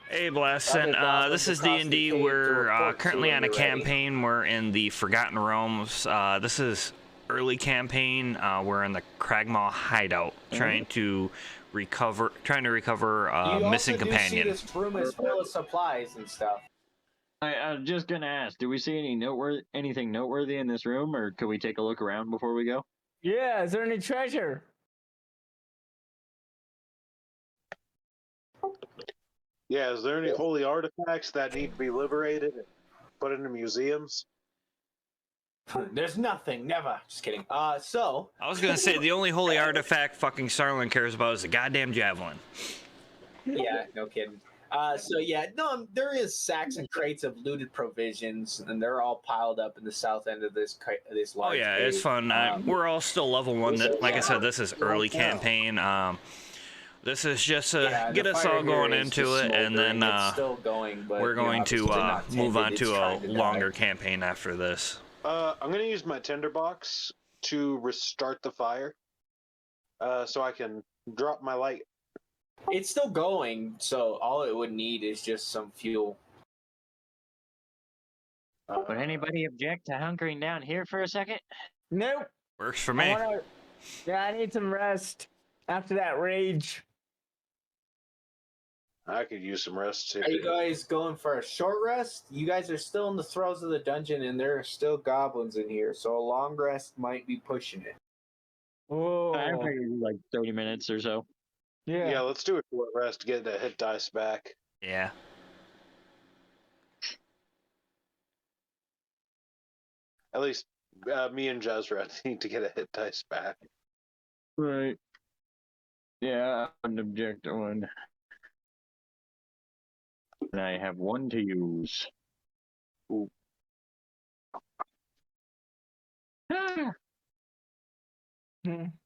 Hey, Blaston. This is D&D. We're currently on a campaign. We're in the Forgotten Realms. This is early campaign. We're in the Cragmaw hideout, trying to recover missing companion. You also do see this room is full of supplies and stuff. I was just gonna ask, do we see anything noteworthy in this room, or could we take a look around before we go? Yeah, is there any treasure? Yeah, is there any holy artifacts that need to be liberated and put into museums? There's nothing. Never. Just kidding. So I was gonna say the only holy artifact fucking Starlin cares about is the goddamn javelin. yeah, no kidding. So yeah, no, there is sacks and crates of looted provisions, and they're all piled up in the south end of this this Oh large. yeah, it's cave. fun. We're all still level 1. Like I said, this is early campaign. This is just Yeah, get the us fire all going here is into just it, and then smoldering. It's still going, but we're you know, going to obviously not move tended, on it's to a trying to die. longer campaign after this. I'm gonna use my tinderbox to restart the fire, so I can drop my light. It's still going, so all it would need is just some fuel. Would anybody object to hunkering down here for a second? Nope. Works for me. Yeah, I need some rest after that rage. I could use some rest too. Are you guys going for a short rest? You guys are still in the throes of the dungeon, and there are still goblins in here, so a long rest might be pushing it. Oh, I figured like 30 minutes or so. Yeah, let's do a short rest to get the hit dice back. Yeah. At least me and Jezra need to get a hit dice back. Right. Yeah, I wouldn't object to one. And I have one to use. Ooh. Ah.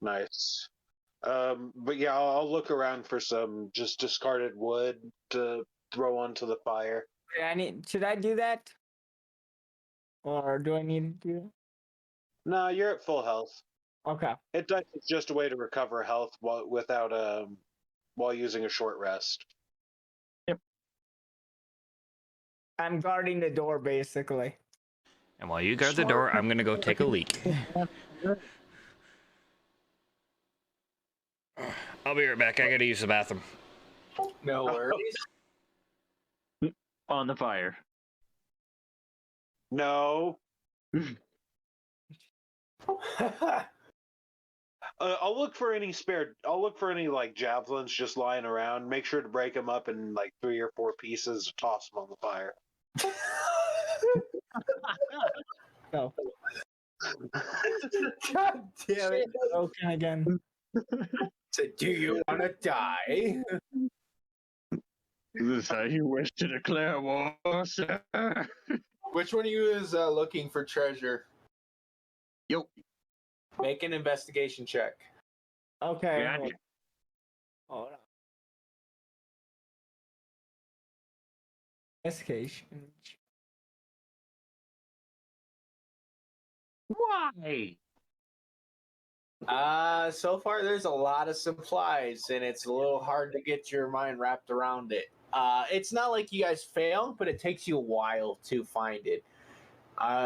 Nice. But yeah, I'll look around for some just discarded wood to throw onto the fire. Should I do that? Or do I need to do that? Nah, you're at full health. Okay. Hit dice is just a way to recover health while using a short rest. I'm guarding the door, basically. And while you guard the door, I'm gonna go take a leak. I'll be right back. I gotta use the bathroom. No worries. On the fire. No. I'll look for any like javelins just lying around. Make sure to break them up in like 3 or 4 pieces. Toss them on the fire. Oh. God damn it. Okay, again. So, do you want to die? Is this how you wish to declare war, sir? Which one of you is looking for treasure? Yo. Make an investigation check. Okay. Gotcha. Hold on. Investigation. Why? So far there's a lot of supplies, and it's a little hard to get your mind wrapped around it. It's not like you guys failed, but it takes you a while to find it.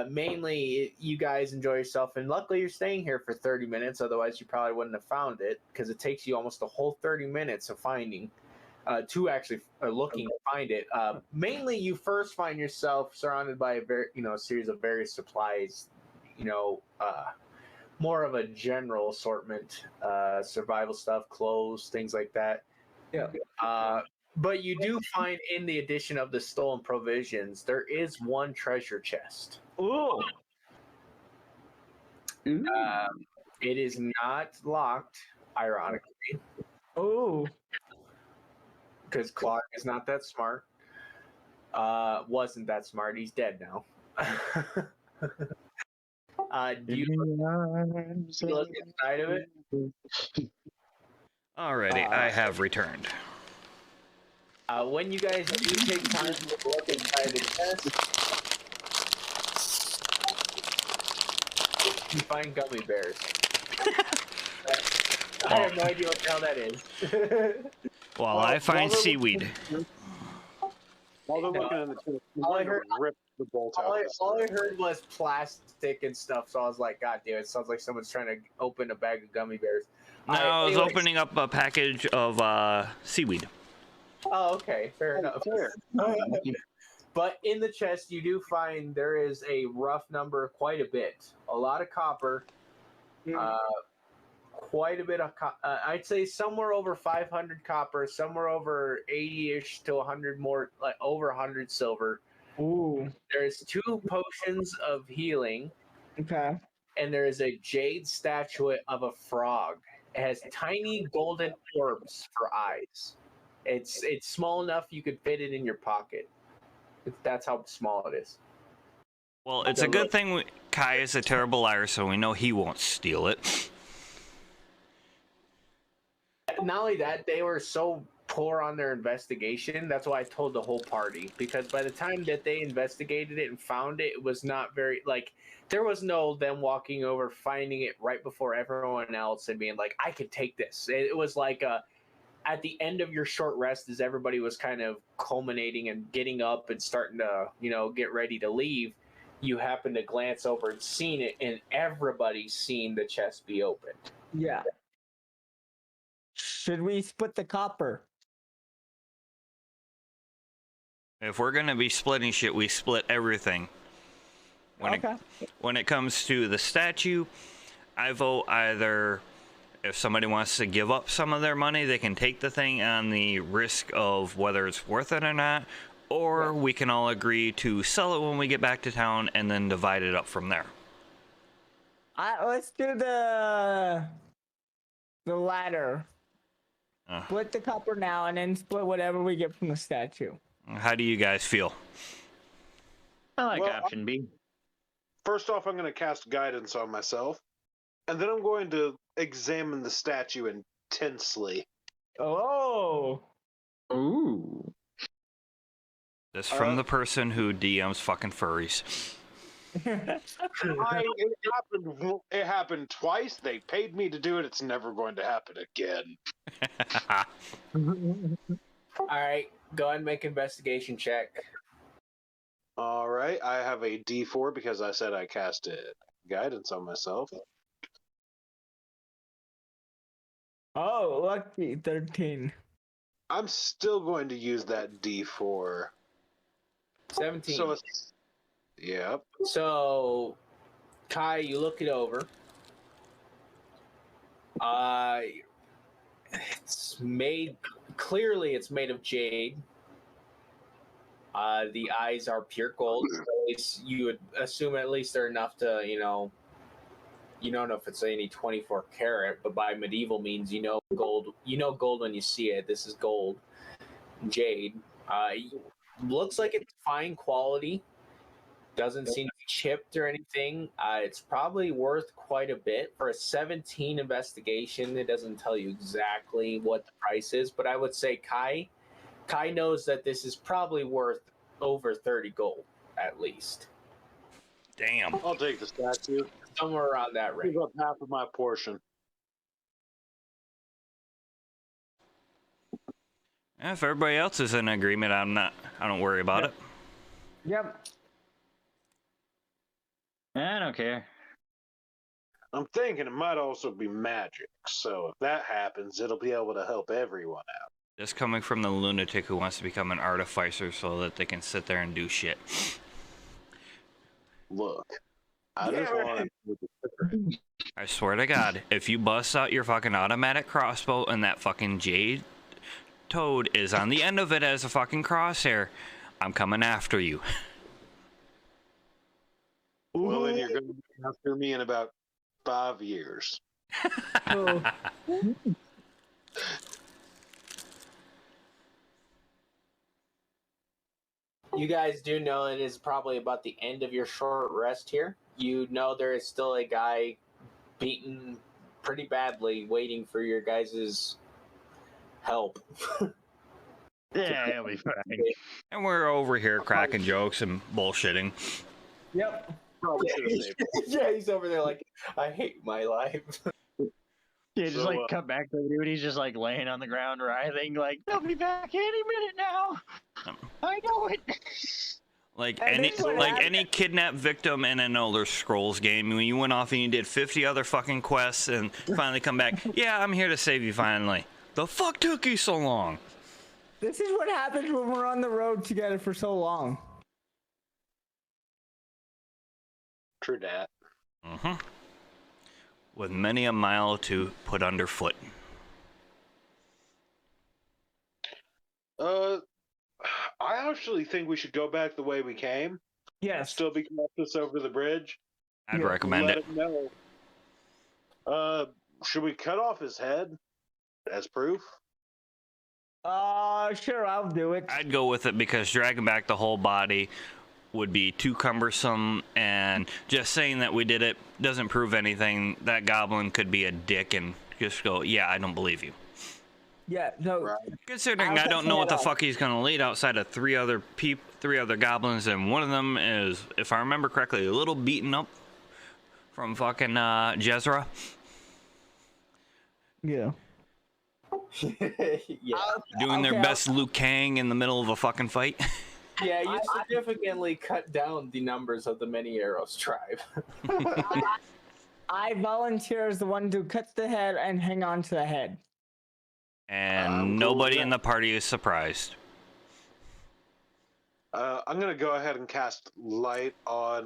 Mainly, you guys enjoy yourself, and luckily you're staying here for 30 minutes. Otherwise, you probably wouldn't have found it, because it takes you almost a whole 30 minutes of finding, to actually looking to find it. Mainly, you first find yourself surrounded by a series of various supplies. More of a general assortment, survival stuff, clothes, things like that. Yeah. But you do find, in the addition of the stolen provisions, there is one treasure chest. Ooh. It is not locked, ironically, Ooh. because Clark is not that smart. Wasn't that smart. He's dead now. Do you look inside of it? Alrighty, I have returned. When you guys do take time to look inside the chest, you find gummy bears. I have no idea what the hell that is. Well, I find seaweed. While they're looking in the tube, All I heard- rip the bolt out. All I heard was plastic and stuff, so I was like, God damn, it sounds like someone's trying to open a bag of gummy bears. No, I was anyways. opening up a package of seaweed. Oh, okay, fair enough. But in the chest, you do find there is a rough number, quite a bit. A lot of copper, quite a bit of. I'd say somewhere over 500 copper, somewhere over 80ish to 100 more, like over 100 silver. Ooh. There's 2 potions of healing, Okay. and there is a jade statuette of a frog. It has tiny golden orbs for eyes. It's small enough you could fit it in your pocket. That's how small it is. Well, it's a good thing Kai is a terrible liar, so we know he won't steal it. Not only that, they were so poor on their investigation. That's why I told the whole party, because by the time that they investigated it and found it, it was not very like there was no them walking over, finding it right before everyone else and being like, I could take this. It was like at the end of your short rest, as everybody was kind of culminating and getting up and starting to, get ready to leave, you happen to glance over and seen it, and everybody's seen the chest be opened. Yeah. Should we split the copper? If we're gonna be splitting shit, we split everything. When it comes to the statue, I vote either if somebody wants to give up some of their money, they can take the thing on the risk of whether it's worth it or not, or we can all agree to sell it when we get back to town and then divide it up from there. Let's do the latter. Split the copper now and then split whatever we get from the statue. How do you guys feel? I like option B. First off, I'm going to cast guidance on myself, and then I'm going to examine the statue intensely. Oh. Ooh. This from the person who DMs fucking furries. It happened twice. They paid me to do it. It's never going to happen again. All right, go ahead and make investigation check. All right, I have a D4 because I said I casted guidance on myself. Oh, lucky 13. I'm still going to use that D4. 17. So, yep. So, Kai, you look it over. It's made of jade. The eyes are pure gold. You would assume at least they're enough to, you don't know if it's any 24 karat, but by medieval means, gold. Gold when you see it. This is gold, jade. Looks like it's fine quality. Doesn't seem to be chipped or anything. It's probably worth quite a bit for a 17 investigation. It doesn't tell you exactly what the price is, but I would say Kai knows that this is probably worth over 30 gold at least. Damn. I'll take the statue. Somewhere around that range. Give up half of my portion. If everybody else is in agreement, I don't worry about it. Yep. I don't care. I'm thinking it might also be magic, so if that happens, it'll be able to help everyone out. Just coming from the lunatic who wants to become an artificer so that they can sit there and do shit. Look, I just want to... I swear to God, if you bust out your fucking automatic crossbow and that fucking jade toad is on the end of it as a fucking crosshair, I'm coming after you. Well, then you're going to be after me in about 5 years. Oh. You guys do know it is probably about the end of your short rest here. You know there is still a guy beaten pretty badly waiting for your guys' help. Yeah, it'll be fine. And we're over here cracking jokes and bullshitting. Yep. Yeah, he's over there like, I hate my life. Yeah, just cut back to the dude. He's just laying on the ground, writhing, they'll be back any minute now. I know it. Like any kidnapped victim in an Elder Scrolls game, when you went off and you did 50 other fucking quests and finally come back, yeah, I'm here to save you finally. The fuck took you so long? This is what happens when we're on the road together for so long. True that. with many a mile to put underfoot. I actually think we should go back the way we came. Yes. Still be cautious over the bridge. I'd Yeah. recommend Let it. him know. Should we cut off his head as proof? Sure, I'll do it. I'd go with it because dragging back the whole body would be too cumbersome, and just saying that we did it doesn't prove anything. That goblin could be a dick and just go, yeah, I don't believe you. Yeah, no. Right. Considering I'll I don't know what the cut that fuck he's gonna lead outside of three other goblins, and one of them is, if I remember correctly, a little beaten up from fucking Jezra. Yeah. Yeah. Doing their Okay, best Liu Kang in the middle of a fucking fight. Yeah, you significantly cut down the numbers of the Many Arrows tribe. I volunteer as the one to cut the head and hang on to the head. And cool with nobody in that. the party is surprised. I'm gonna go ahead and cast light on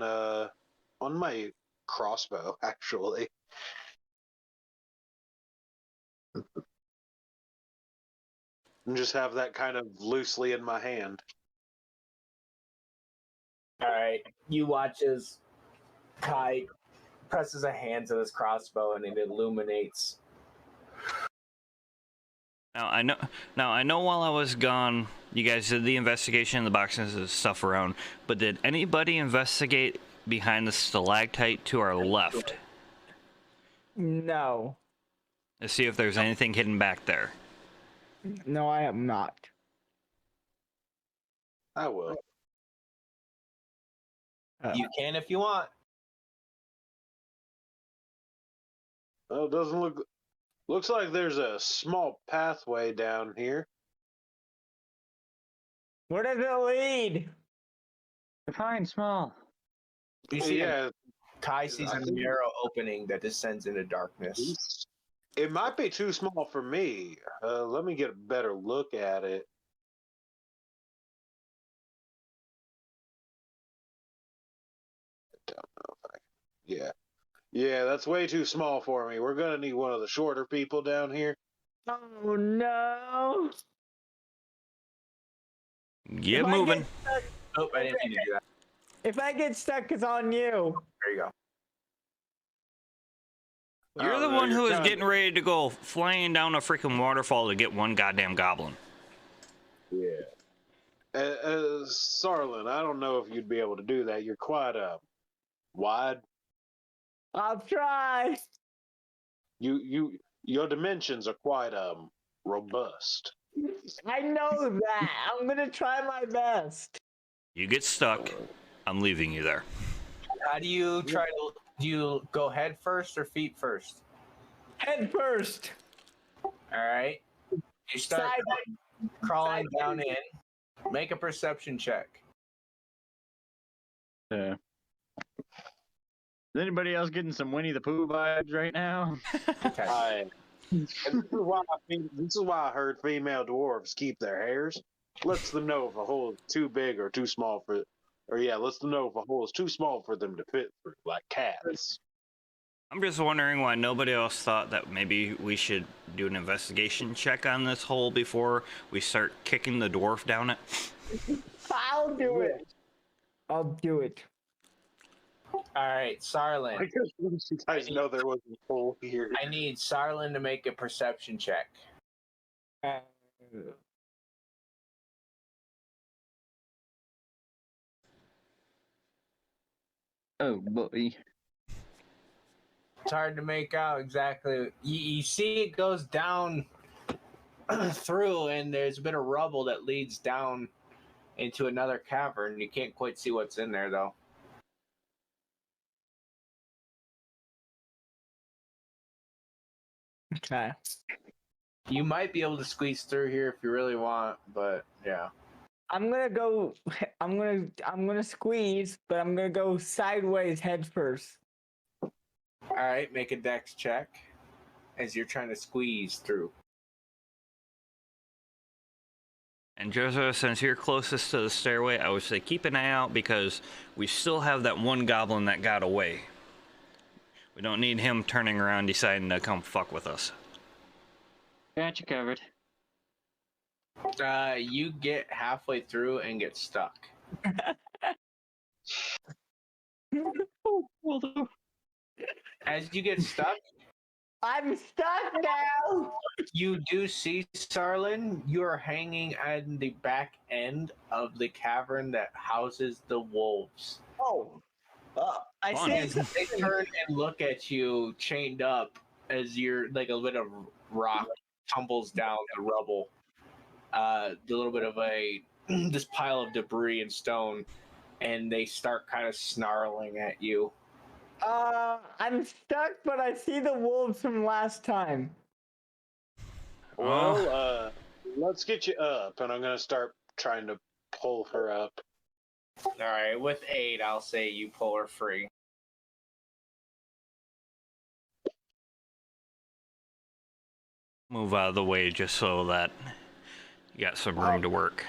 my crossbow, actually. And just have that kind of loosely in my hand. All right, you watch as Kai presses a hand to this crossbow and it illuminates. Now I know while I was gone, you guys did the investigation in the boxes and stuff around, but did anybody investigate behind the stalactite to our left No. to see if there's anything hidden back there? No, I am not. I will. You can if you want. Well, it doesn't look. Looks like there's a small pathway down here. Where does it lead? Define small. You see, Yeah, Kai sees a narrow opening that descends into darkness. it might be too small for me. Let me get a better look at it. I don't know if I. Yeah. Yeah, that's way too small for me. We're gonna need one of the shorter people down here. Oh no. Get If I moving. get stuck- Oh, I didn't mean to do that. If I get stuck, it's on you. There you go. You're Oh, the no, one you're who is kinda- getting ready to go flying down a freaking waterfall to get one goddamn goblin. Yeah. Sarlin, I don't know if you'd be able to do that. You're quite wide. I'll try. Your dimensions are quite robust. I know that. I'm gonna try my best. You get stuck, I'm leaving you there. How do you try to? Do you go head first or feet first? Head first. All right. You start Side- crawling side- down in. Make a perception check. Yeah. Is anybody else getting some Winnie the Pooh vibes right now? Okay. And this is why I heard female dwarves keep their hairs. Lets them know if a hole is too big or too small for, lets them know if a hole is too small for them to fit through, like cats. I'm just wondering why nobody else thought that maybe we should do an investigation check on this hole before we start kicking the dwarf down it. I'll do it. I'll do it. All right, I Sarlin. just want you guys know there was a hole here. I need Sarlin to make a perception check. Oh boy. It's hard to make out exactly. You see it goes down through, and there's a bit of rubble that leads down into another cavern. You can't quite see what's in there, though. Okay. You might be able to squeeze through here if you really want, but yeah. I'm gonna go. I'm gonna squeeze, but I'm gonna go sideways head first. All right, make a dex check as you're trying to squeeze through. And Joseph, since you're closest to the stairway, I would say keep an eye out because we still have that one goblin that got away. We don't need him turning around deciding to come fuck with us. Got you covered. You get halfway through and get stuck. Oh, well, though. As you get stuck, I'm stuck now. you do see, Sarlin, you are hanging on the back end of the cavern that houses the wolves. Oh, I Fun. see. And they turn and look at you chained up as you're like a bit of rock tumbles down the rubble. A little bit of this pile of debris and stone, and they start kind of snarling at you. I'm stuck, but I see the wolves from last time. Well, let's get you up, and I'm gonna start trying to pull her up. All right, with 8, I'll say you pull her free. Move out of the way just so that you got some room to work.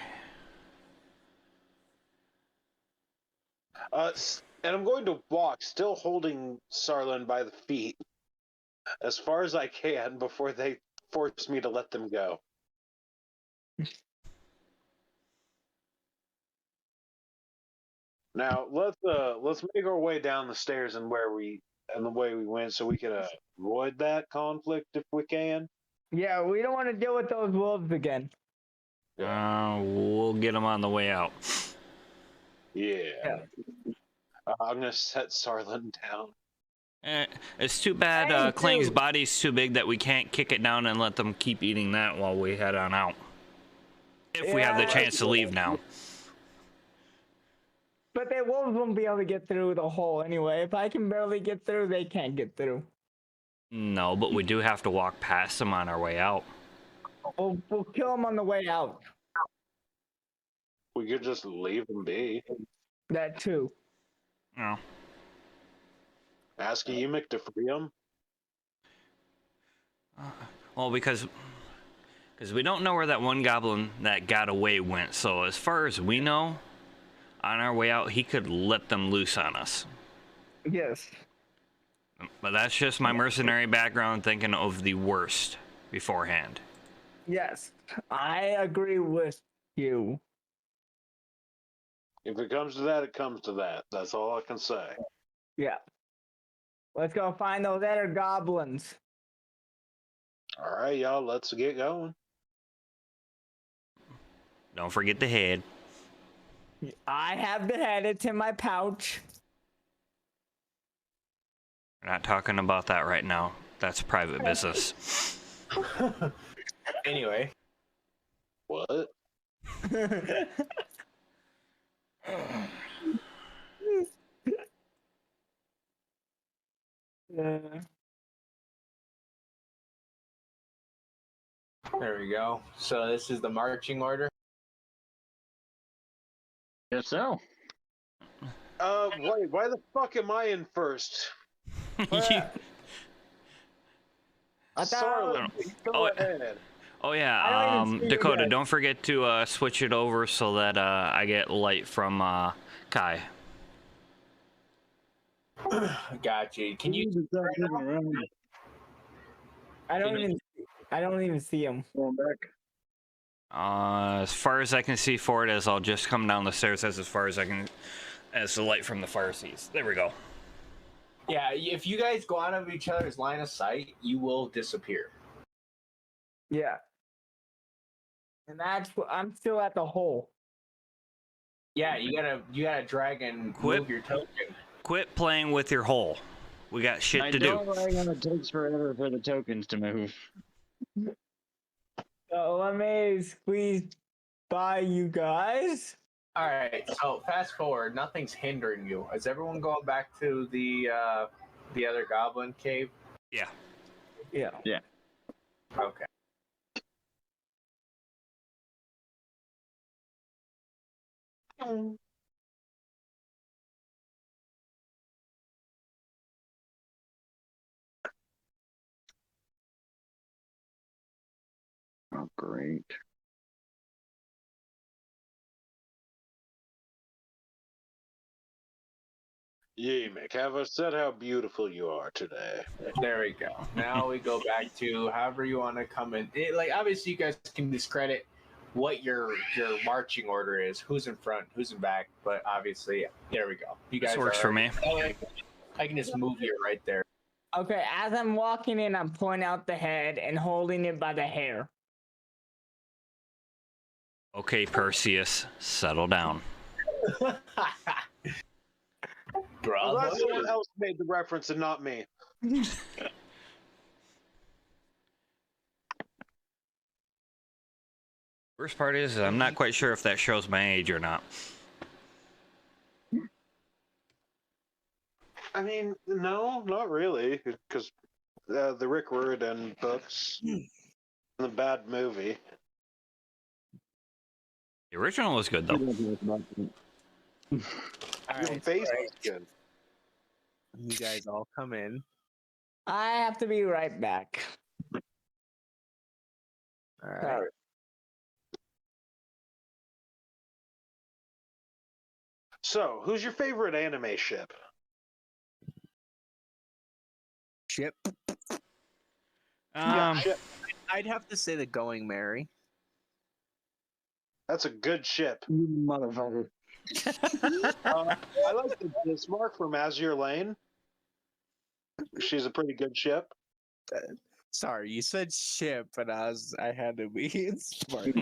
And I'm going to walk, still holding Sarlin by the feet, as far as I can before they force me to let them go. Now let's make our way down the stairs and the way we went, so we can avoid that conflict if we can. Yeah, we don't want to deal with those wolves again. We'll get them on the way out. Yeah. I'm gonna set Sarlin down. It's too bad Thank Kling's you. body's too big that we can't kick it down and let them keep eating that while we head on out. If we have the Yeah. chance to leave now. But the wolves won't be able to get through the hole anyway. If I can barely get through, they can't get through. No, but we do have to walk past them on our way out. We'll kill them on the way out. We could just leave them be. That too. No. Ask Emic to free them. Well, because we don't know where that one goblin that got away went. So as far as we know, on our way out, he could let them loose on us. Yes. But that's just my mercenary background thinking of the worst beforehand. Yes. I agree with you. If it comes to that, it comes to that. That's all I can say. Yeah. Let's go find those other goblins. All right, y'all, let's get going. Don't forget the head. I have the head. It's in my pouch. We're not talking about that right now. That's private business. Anyway, What? there we go. So this is the marching order. Guess so. Wait, why the fuck am I in first? You- I Sarlin, go Oh, ahead. Oh I yeah, don't even see you Dakota, guys. don't forget to switch it over so that I get light from Kai. Gotcha. Can you? I don't even see him. Going back. As far as I can see forward, as I'll just come down the stairs as far as I can, as the light from the fire sees. There we go. Yeah, if you guys go out of each other's line of sight, you will disappear. Yeah. And that's what I'm still at the hole. Yeah, you gotta drag and Quit. move your token. Quit playing with your hole. We got shit I to do. don't like how it takes forever for the tokens to move. So let me squeeze by you guys. All right, so fast forward. Nothing's hindering you. Is everyone going back to the other goblin cave? Yeah. Yeah. Okay. Oh, great. Yemek, have I said how beautiful you are today? There we go. Now we go back to however you want to come in. Like obviously, you guys can discredit what your marching order is, who's in front, who's in back. But obviously, there we go. You guys This works for me. I can just move you right there. Okay, as I'm walking in, I'm pointing out the head and holding it by the hair. Okay, Perseus, settle down. Well, glad someone else made the reference and not me. Worst part is I'm not quite sure if that shows my age or not. I mean, no, not really, because the Rick Riordan books, the bad movie. The original was good though. All Your right, face is good. you guys all come in. I have to be right back. All right. Sorry. So, who's your favorite anime ship? Ship. Ship. I'd have to say the Going Merry. That's a good ship. You motherfucker. I like the Bismarck from Azure Lane. She's a pretty good ship. Sorry, you said ship, and I had to be smart.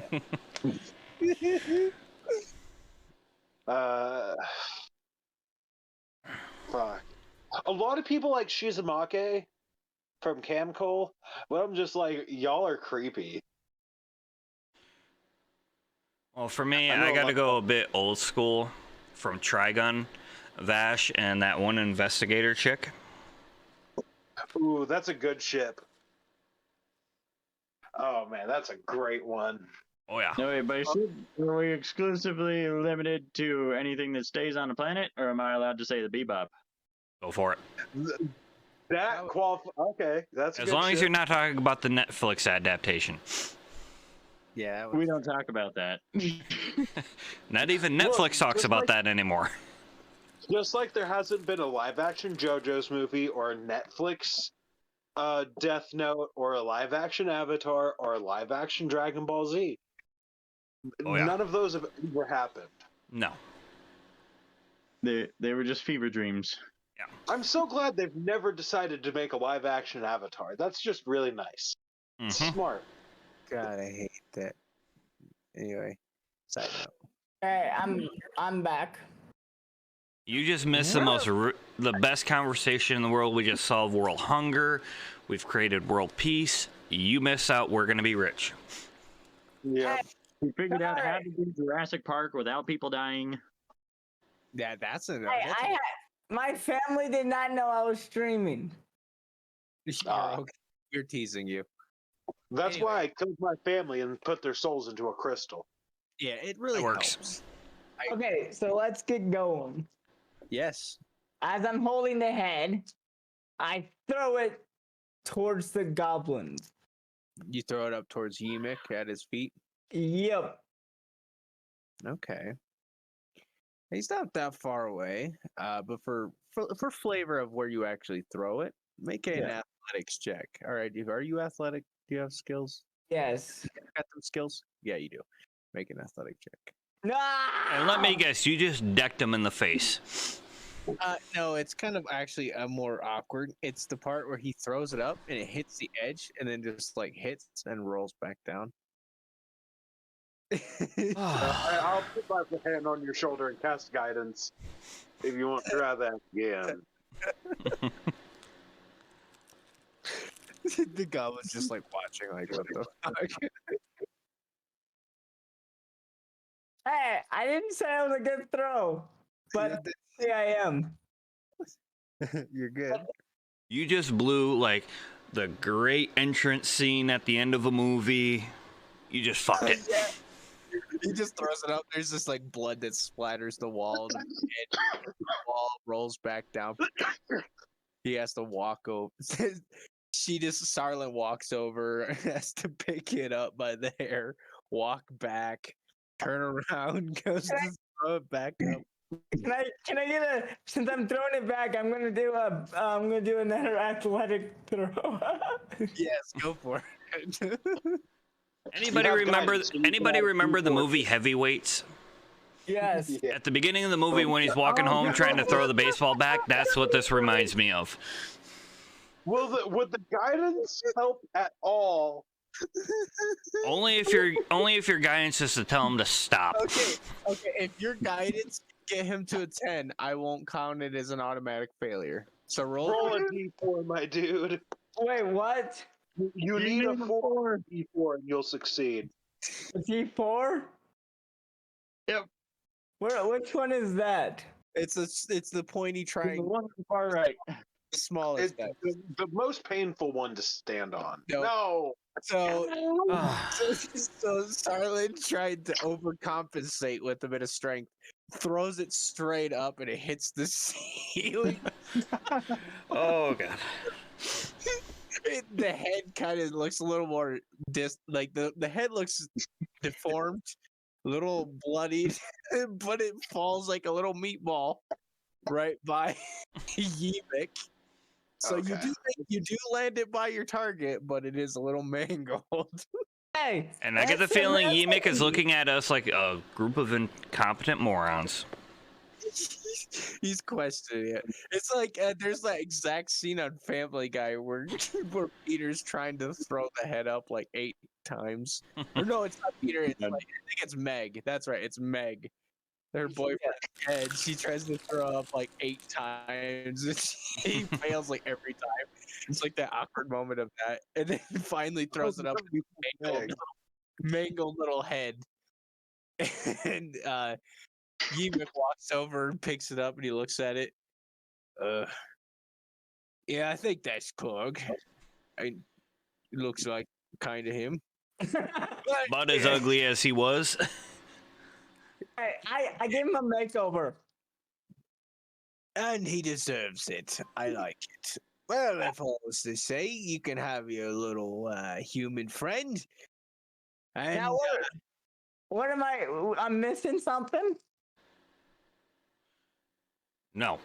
Fuck. A lot of people like Shizumake from Camcol, but I'm just like, y'all are creepy. Well, for me, I know I a got to lot go a bit old school from Trigun, Vash, and that one investigator chick. Ooh, that's a good ship. Oh man, that's a great one. Oh yeah. No, wait, but are we exclusively limited to anything that stays on the planet, or am I allowed to say the Bebop? Go for it. That Okay, that's a As good long as ship. you're not talking about the Netflix adaptation. Yeah. We don't talk about that. Not even Look, Netflix talks just about like- that anymore. Just like there hasn't been a live-action JoJo's movie or a Netflix Death Note or a live-action Avatar or a live-action Dragon Ball Z. Oh, yeah. None of those have ever happened. No. They were just fever dreams. I'm so glad they've never decided to make a live-action Avatar. That's just really nice. Mhm. Smart. God, I hate that. Anyway, side note. Hey, I'm back. You just missed the best conversation in the world. We just solved world hunger. We've created world peace. You miss out. We're gonna be rich. Yeah. We figured out how to do Jurassic Park without people dying. Yeah, that's a. My family did not know I was streaming. You're teasing you. That's Anyway. why I killed my family and put their souls into a crystal. Yeah, it really That works. helps. Okay, so let's get going. Yes. As I'm holding the head, I throw it towards the goblins. You throw it up towards Yemek at his feet. Yep. Okay. He's not that far away. But for flavor of where you actually throw it, make an athletics check. All right. Are you athletic? Do you have skills? Yes. Got them skills? Yeah, you do. Make an athletic check. No. And let me guess, you just decked him in the face. No, it's kind of actually more awkward. It's the part where he throws it up and it hits the edge and then just like hits and rolls back down. I'll put my hand on your shoulder and cast guidance if you want to try that again. The goblin's just like watching, like, what the fuck? Hey, I didn't say it was a good throw, but here I am. You're good. You just blew like the great entrance scene at the end of a movie. You just fucked it. He just throws it up. There's just like blood that splatters the wall. And the wall rolls back down. He has to walk over. Sarlin walks over and has to pick it up by the hair, walk back, turn around, goes to throw it back up. Can I get a? Since I'm throwing it back, I'm gonna do another athletic throw. Yes, go for it. Anybody have remember? guidance, so you can Anybody add remember the D4. movie Heavyweights? Yes. Yeah. At the beginning of the movie, when he's walking Oh, home trying to no. throw the baseball back, that's what this reminds me of. Would the guidance help at all? Only if your guidance is to tell him to stop. Okay. If your guidance get him to a 10, I won't count it as an automatic failure. So Roll a d4, my dude. Wait, what? You need a 4 d4 and you'll succeed. D4? Yep. Which one is that? It's the pointy The triangle, one on the far right. the smallest. It's the most painful one to stand on. No. No. So Starlin tried to overcompensate with a bit of strength, throws it straight up, and it hits the ceiling. Oh god. The head kind of looks a little more the head looks deformed, a little bloodied, but it falls like a little meatball right by Yimik. So Okay. you do land it by your target, but it is a little mangled. Hey. And I get the feeling Yimik is looking at us like a group of incompetent morons. He's questioning it. It's like there's that exact scene on Family Guy where Peter's trying to throw the head up like 8 times. Or no, it's not Peter. It's like, I think it's Meg. That's right. It's Meg. Her boyfriend's head. She tries to throw up like 8 times, and she fails like every time. It's like that awkward moment of that, and then finally throws it up. Mangled little head, and Yimik walks over and picks it up, and he looks at it. Yeah, I think that's Klug. It looks like kind of him. About as ugly as he was. I gave him a makeover. And he deserves it. I like it. Well, if all was to say, you can have your little human friend. And Now what am I? I'm missing something. No.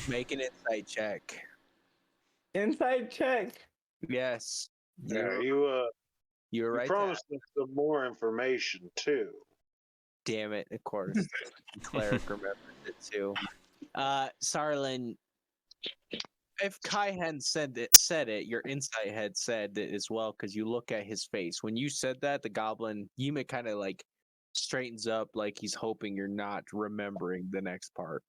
make an insight check. Inside check. Yes. Yeah, You're you right. promised us some more information too. Damn it, of course. Cleric remembers it too. Sarlin, if Kai hadn't said it, your insight had said it as well, because you look at his face. When you said that, the goblin, Yima kind of like straightens up like he's hoping you're not remembering the next part.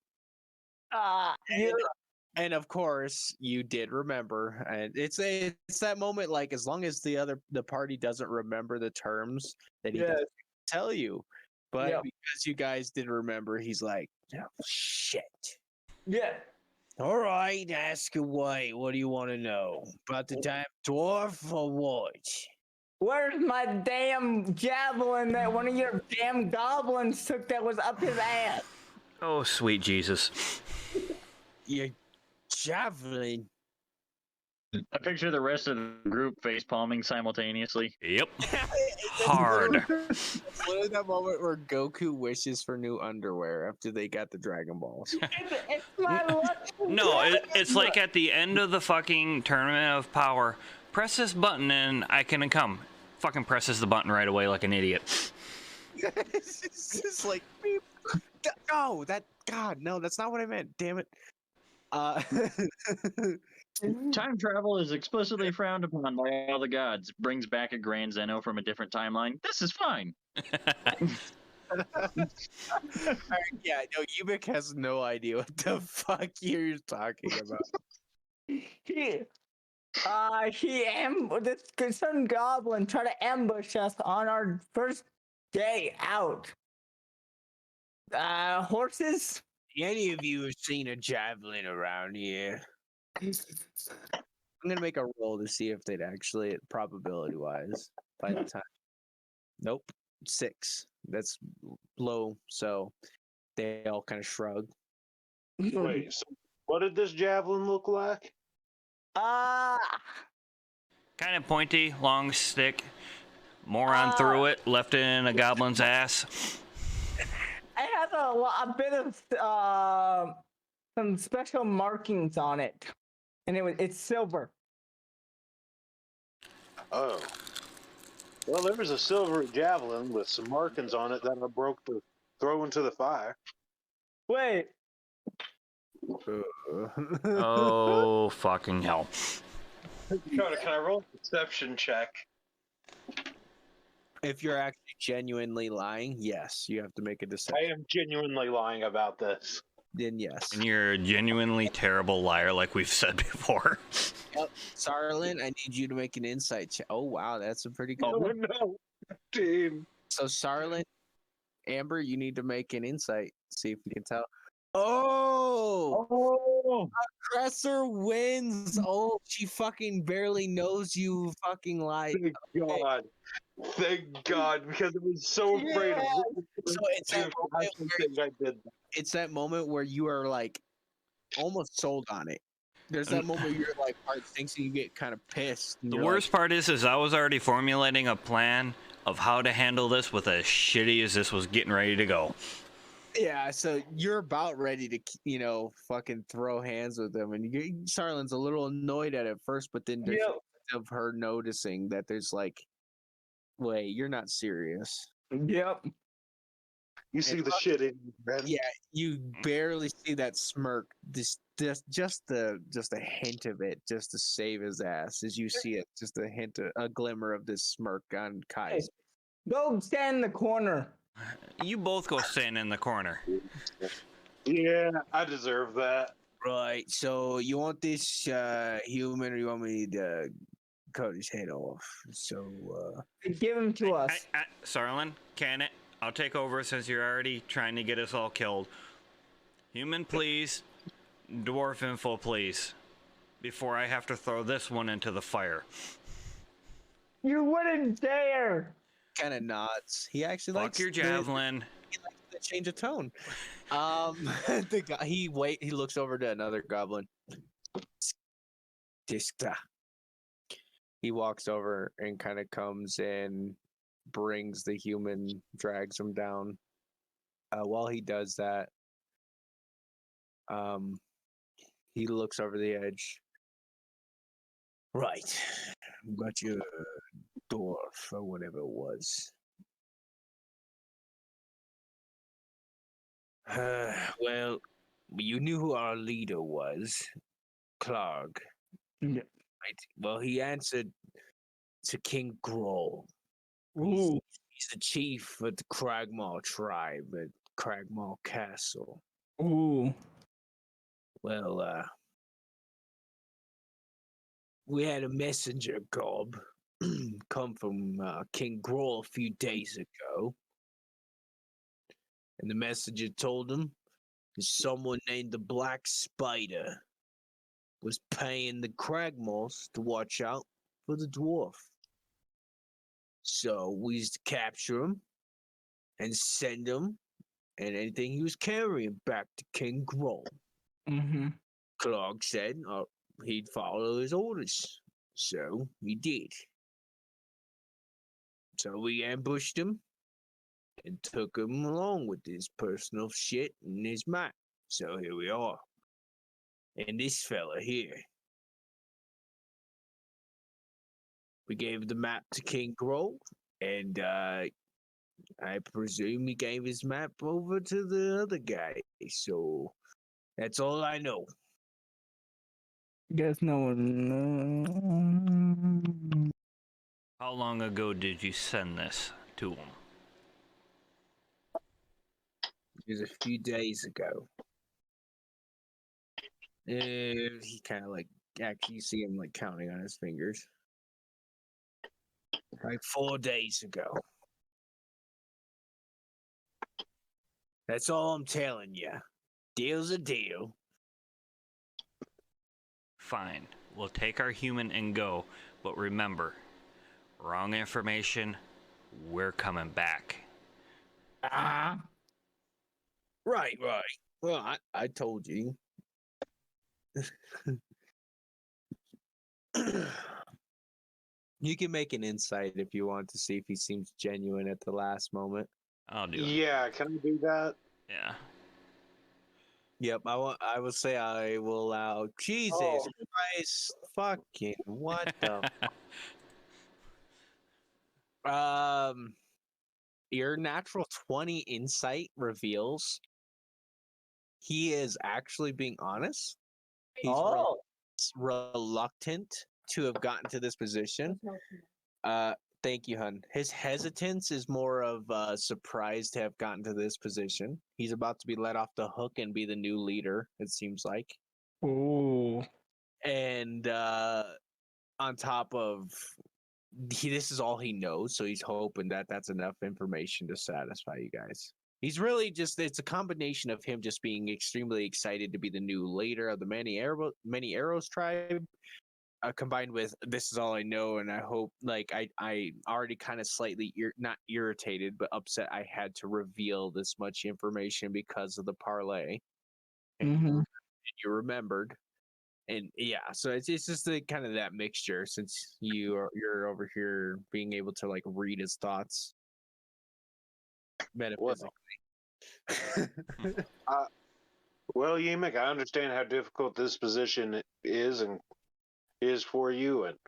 And of course, you did remember, and it's that moment, like, as long as the party doesn't remember the terms that he doesn't tell you, but because you guys did remember, he's like, oh, shit. Yeah. All right, ask away. What do you want to know about the damn dwarf or what? Where's my damn javelin that one of your damn goblins took that was up his ass? Oh, sweet Jesus. Your javelin? I picture the rest of the group face palming simultaneously. Yep. Hard. It's literally that moment where Goku wishes for new underwear after they got the Dragon Balls. It's my luck. No, it's like at the end of the fucking Tournament of Power. Press this button and I can come. Fucking presses the button right away like an idiot. It's just like, beep. No, no, that's not what I meant. Damn it. Time travel is explicitly frowned upon by all the gods. Brings back a Grand Zeno from a different timeline. This is fine. Yeah, no, Yubik has no idea what the fuck you're talking about. This certain goblin tried to ambush us on our first day out. Horses? Any of you have seen a javelin around here? I'm gonna make a roll to see if they'd actually, probability-wise, by the time. Nope, 6. That's low, so they all kind of shrug. Wait, so what did this javelin look like? Kind of pointy, long stick. Moron threw it, left it in a goblin's ass. has a bit of some special markings on it, and it's silver. Oh. Well, there was a silver javelin with some markings on it that I broke to throw into the fire. Wait, Oh, fucking hell. Dakota, can I roll a perception check? If you're actually genuinely lying, yes, you have to make a I decision. am genuinely lying about this. Then yes. And you're a genuinely terrible liar, like we've said before. Sarlin, I need you to make an insight check. Oh wow, that's a pretty good Oh one. no, team. So Sarlin, Amber, you need to make an insight. See if you can tell. Oh, Oh, Cresser wins. Oh, she fucking barely knows you fucking lied. Thank God. Thank God, because I was so afraid of what So it's that to moment actually where think I did that. it's that moment where you are like almost sold on it. There's that moment where you're like heart sinks and you get kind of pissed. and The you're worst like, part is I was already formulating a plan of how to handle this with as shitty as this was getting ready to go. yeah. So you're about ready to, fucking throw hands with them, and Sarlin's a little annoyed at it first, but then there's of her noticing that there's like, wait, you're not serious. yep. You see the shit in you, man. Yeah, you barely see that smirk. Just a hint of it, just to save his ass, as you see it, just a glimmer of this smirk on Kai's. Go stand in the corner. You both go stand in the corner. Yeah, I deserve that. Right. So you want this human, or you want me to cut his head off? So Give him to us. Sarlin, can it? I'll take over since you're already trying to get us all killed. Human, please. Dwarf info, please. Before I have to throw this one into the fire. You wouldn't dare. kind of nods. He actually Fuck likes your javelin. He likes the change of tone. The guy he looks over to another goblin. Diska. He walks over and kind of comes and brings the human, drags him down. While he does that, he looks over the edge. Right. Got your dwarf or whatever it was. Well, you knew who our leader was, Clark. Yeah. Right. Well, he answered to King Grohl. Ooh. He's the chief of the Cragmaw tribe at Cragmaw Castle. Ooh. Well, we had a messenger, Gob, come from King Grohl a few days ago. And the messenger told him that someone named the Black Spider was paying the Cragmaws to watch out for the dwarf. So we used to capture him and send him and anything he was carrying back to King Grohl. Mm-hmm. Clark said he'd follow his orders. So he did. So we ambushed him and took him along with his personal shit and his map. So here we are. And this fella here. We gave the map to King Grohl, and I presume he gave his map over to the other guy. So that's all I know. Guess no one. How long ago did you send this to him? It was a few days ago. He kind of actually you see him counting on his fingers. 4 days ago. That's all I'm telling you. Deal's a deal. Fine. We'll take our human and go. But remember, wrong information, we're coming back. Right. Well, I told you. You can make an insight if you want to see if he seems genuine at the last moment. I'll do it. Yeah, can I do that? Yeah. Yep, I will say I will allow. Jesus Oh. Christ! Fucking what the? Your natural 20 insight reveals he is actually being honest. He's Oh. reluctant to have gotten to this position. Thank you, hun. His hesitance is more of surprise to have gotten to this position. He's about to be let off the hook and be the new leader, it seems like. Ooh. And on top of this is all he knows, so he's hoping that that's enough information to satisfy you guys. He's really just, it's a combination of him just being extremely excited to be the new leader of the Many Arrows tribe, combined with this is all I know, and I hope, like, I already kind of slightly not irritated but upset I had to reveal this much information because of the parlay, and you remembered, and yeah, so it's just the kind of that mixture, since you're over here being able to like read his thoughts metaphysically. Well, Yemek, I understand how difficult this position is for you, and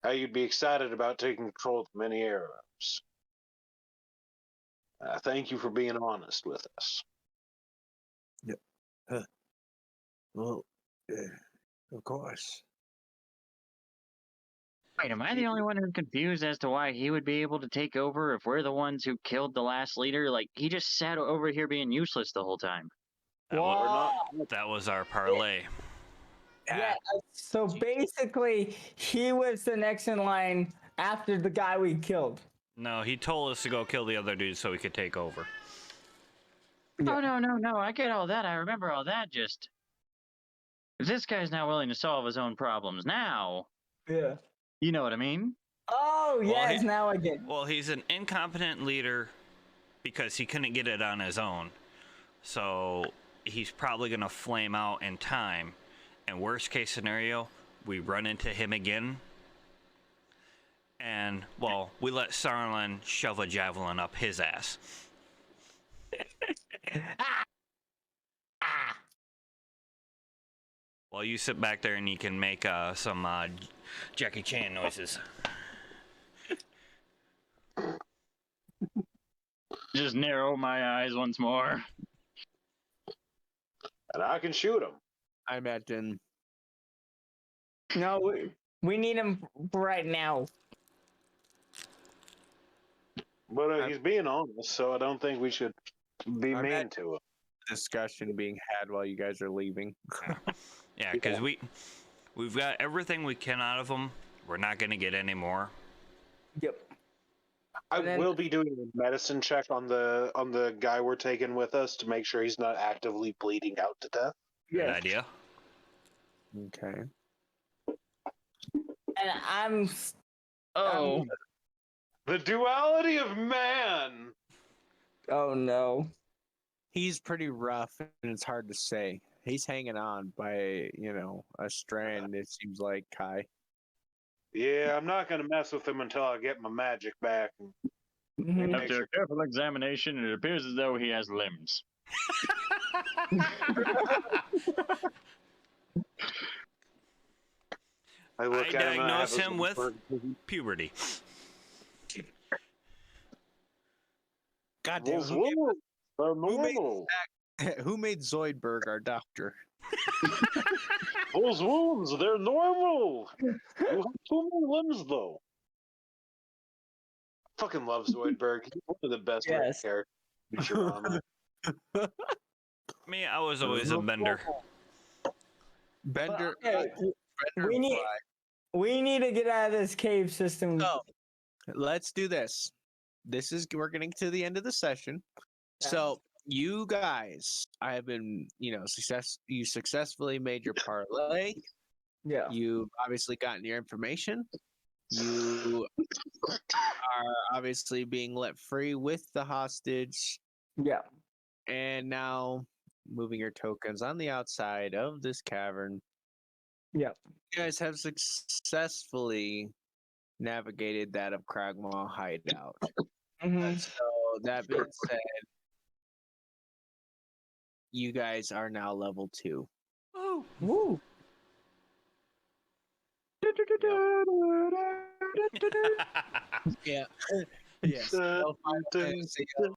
how you'd be excited about taking control of Many Arrows. Thank you for being honest with us. Well, of course. Wait, am I the only one who's confused as to why he would be able to take over if we're the ones who killed the last leader? Like, he just sat over here being useless the whole time. That was our parlay. Yeah, so basically, he was the next in line after the guy we killed. No, he told us to go kill the other dude so he could take over. Oh, no, I get all that. I remember all that, just... If this guy's not willing to solve his own problems now... Yeah. You know what I mean? Oh, yes, now I get it. Well, he's an incompetent leader because he couldn't get it on his own. So he's probably going to flame out in time. And worst case scenario, we run into him again. And, well, we let Sarlin shove a javelin up his ass. While you sit back there and you can make some Jackie Chan noises. Just narrow my eyes once more. And I can shoot him. I imagine. No, we need him right now. But he's being honest, so I don't think we should be I'm mean at- to him. Discussion being had while you guys are leaving. Yeah, because we've got everything we can out of him. We're not going to get any more. Yep. I will be doing a medicine check on the guy we're taking with us to make sure he's not actively bleeding out to death. Good idea. Okay. And I'm... Oh. The duality of man! Oh, no. He's pretty rough, and it's hard to say. He's hanging on by, a strand, it seems like, Kai. Yeah, I'm not going to mess with him until I get my magic back. After a careful examination, it appears as though he has limbs. I diagnose him with puberty. God damn, who made Zoidberg our doctor? Those wounds, they're normal. You have too many limbs, though. I fucking love Zoidberg. He's one of the best characters. Me, I was always a Bender. Bender. We need to get out of this cave system. So, let's do this. We're getting to the end of the session. So, you guys, I have been, you successfully made your parlay. Yeah. You've obviously gotten your information. You are obviously being let free with the hostage. Yeah. And now moving your tokens on the outside of this cavern. Yeah. You guys have successfully navigated that of Kragmaw hideout. So that being said, you guys are now level 2. Oh. Woo. Yeah. Yes. Dun, No Final dun, Fantasy, dun.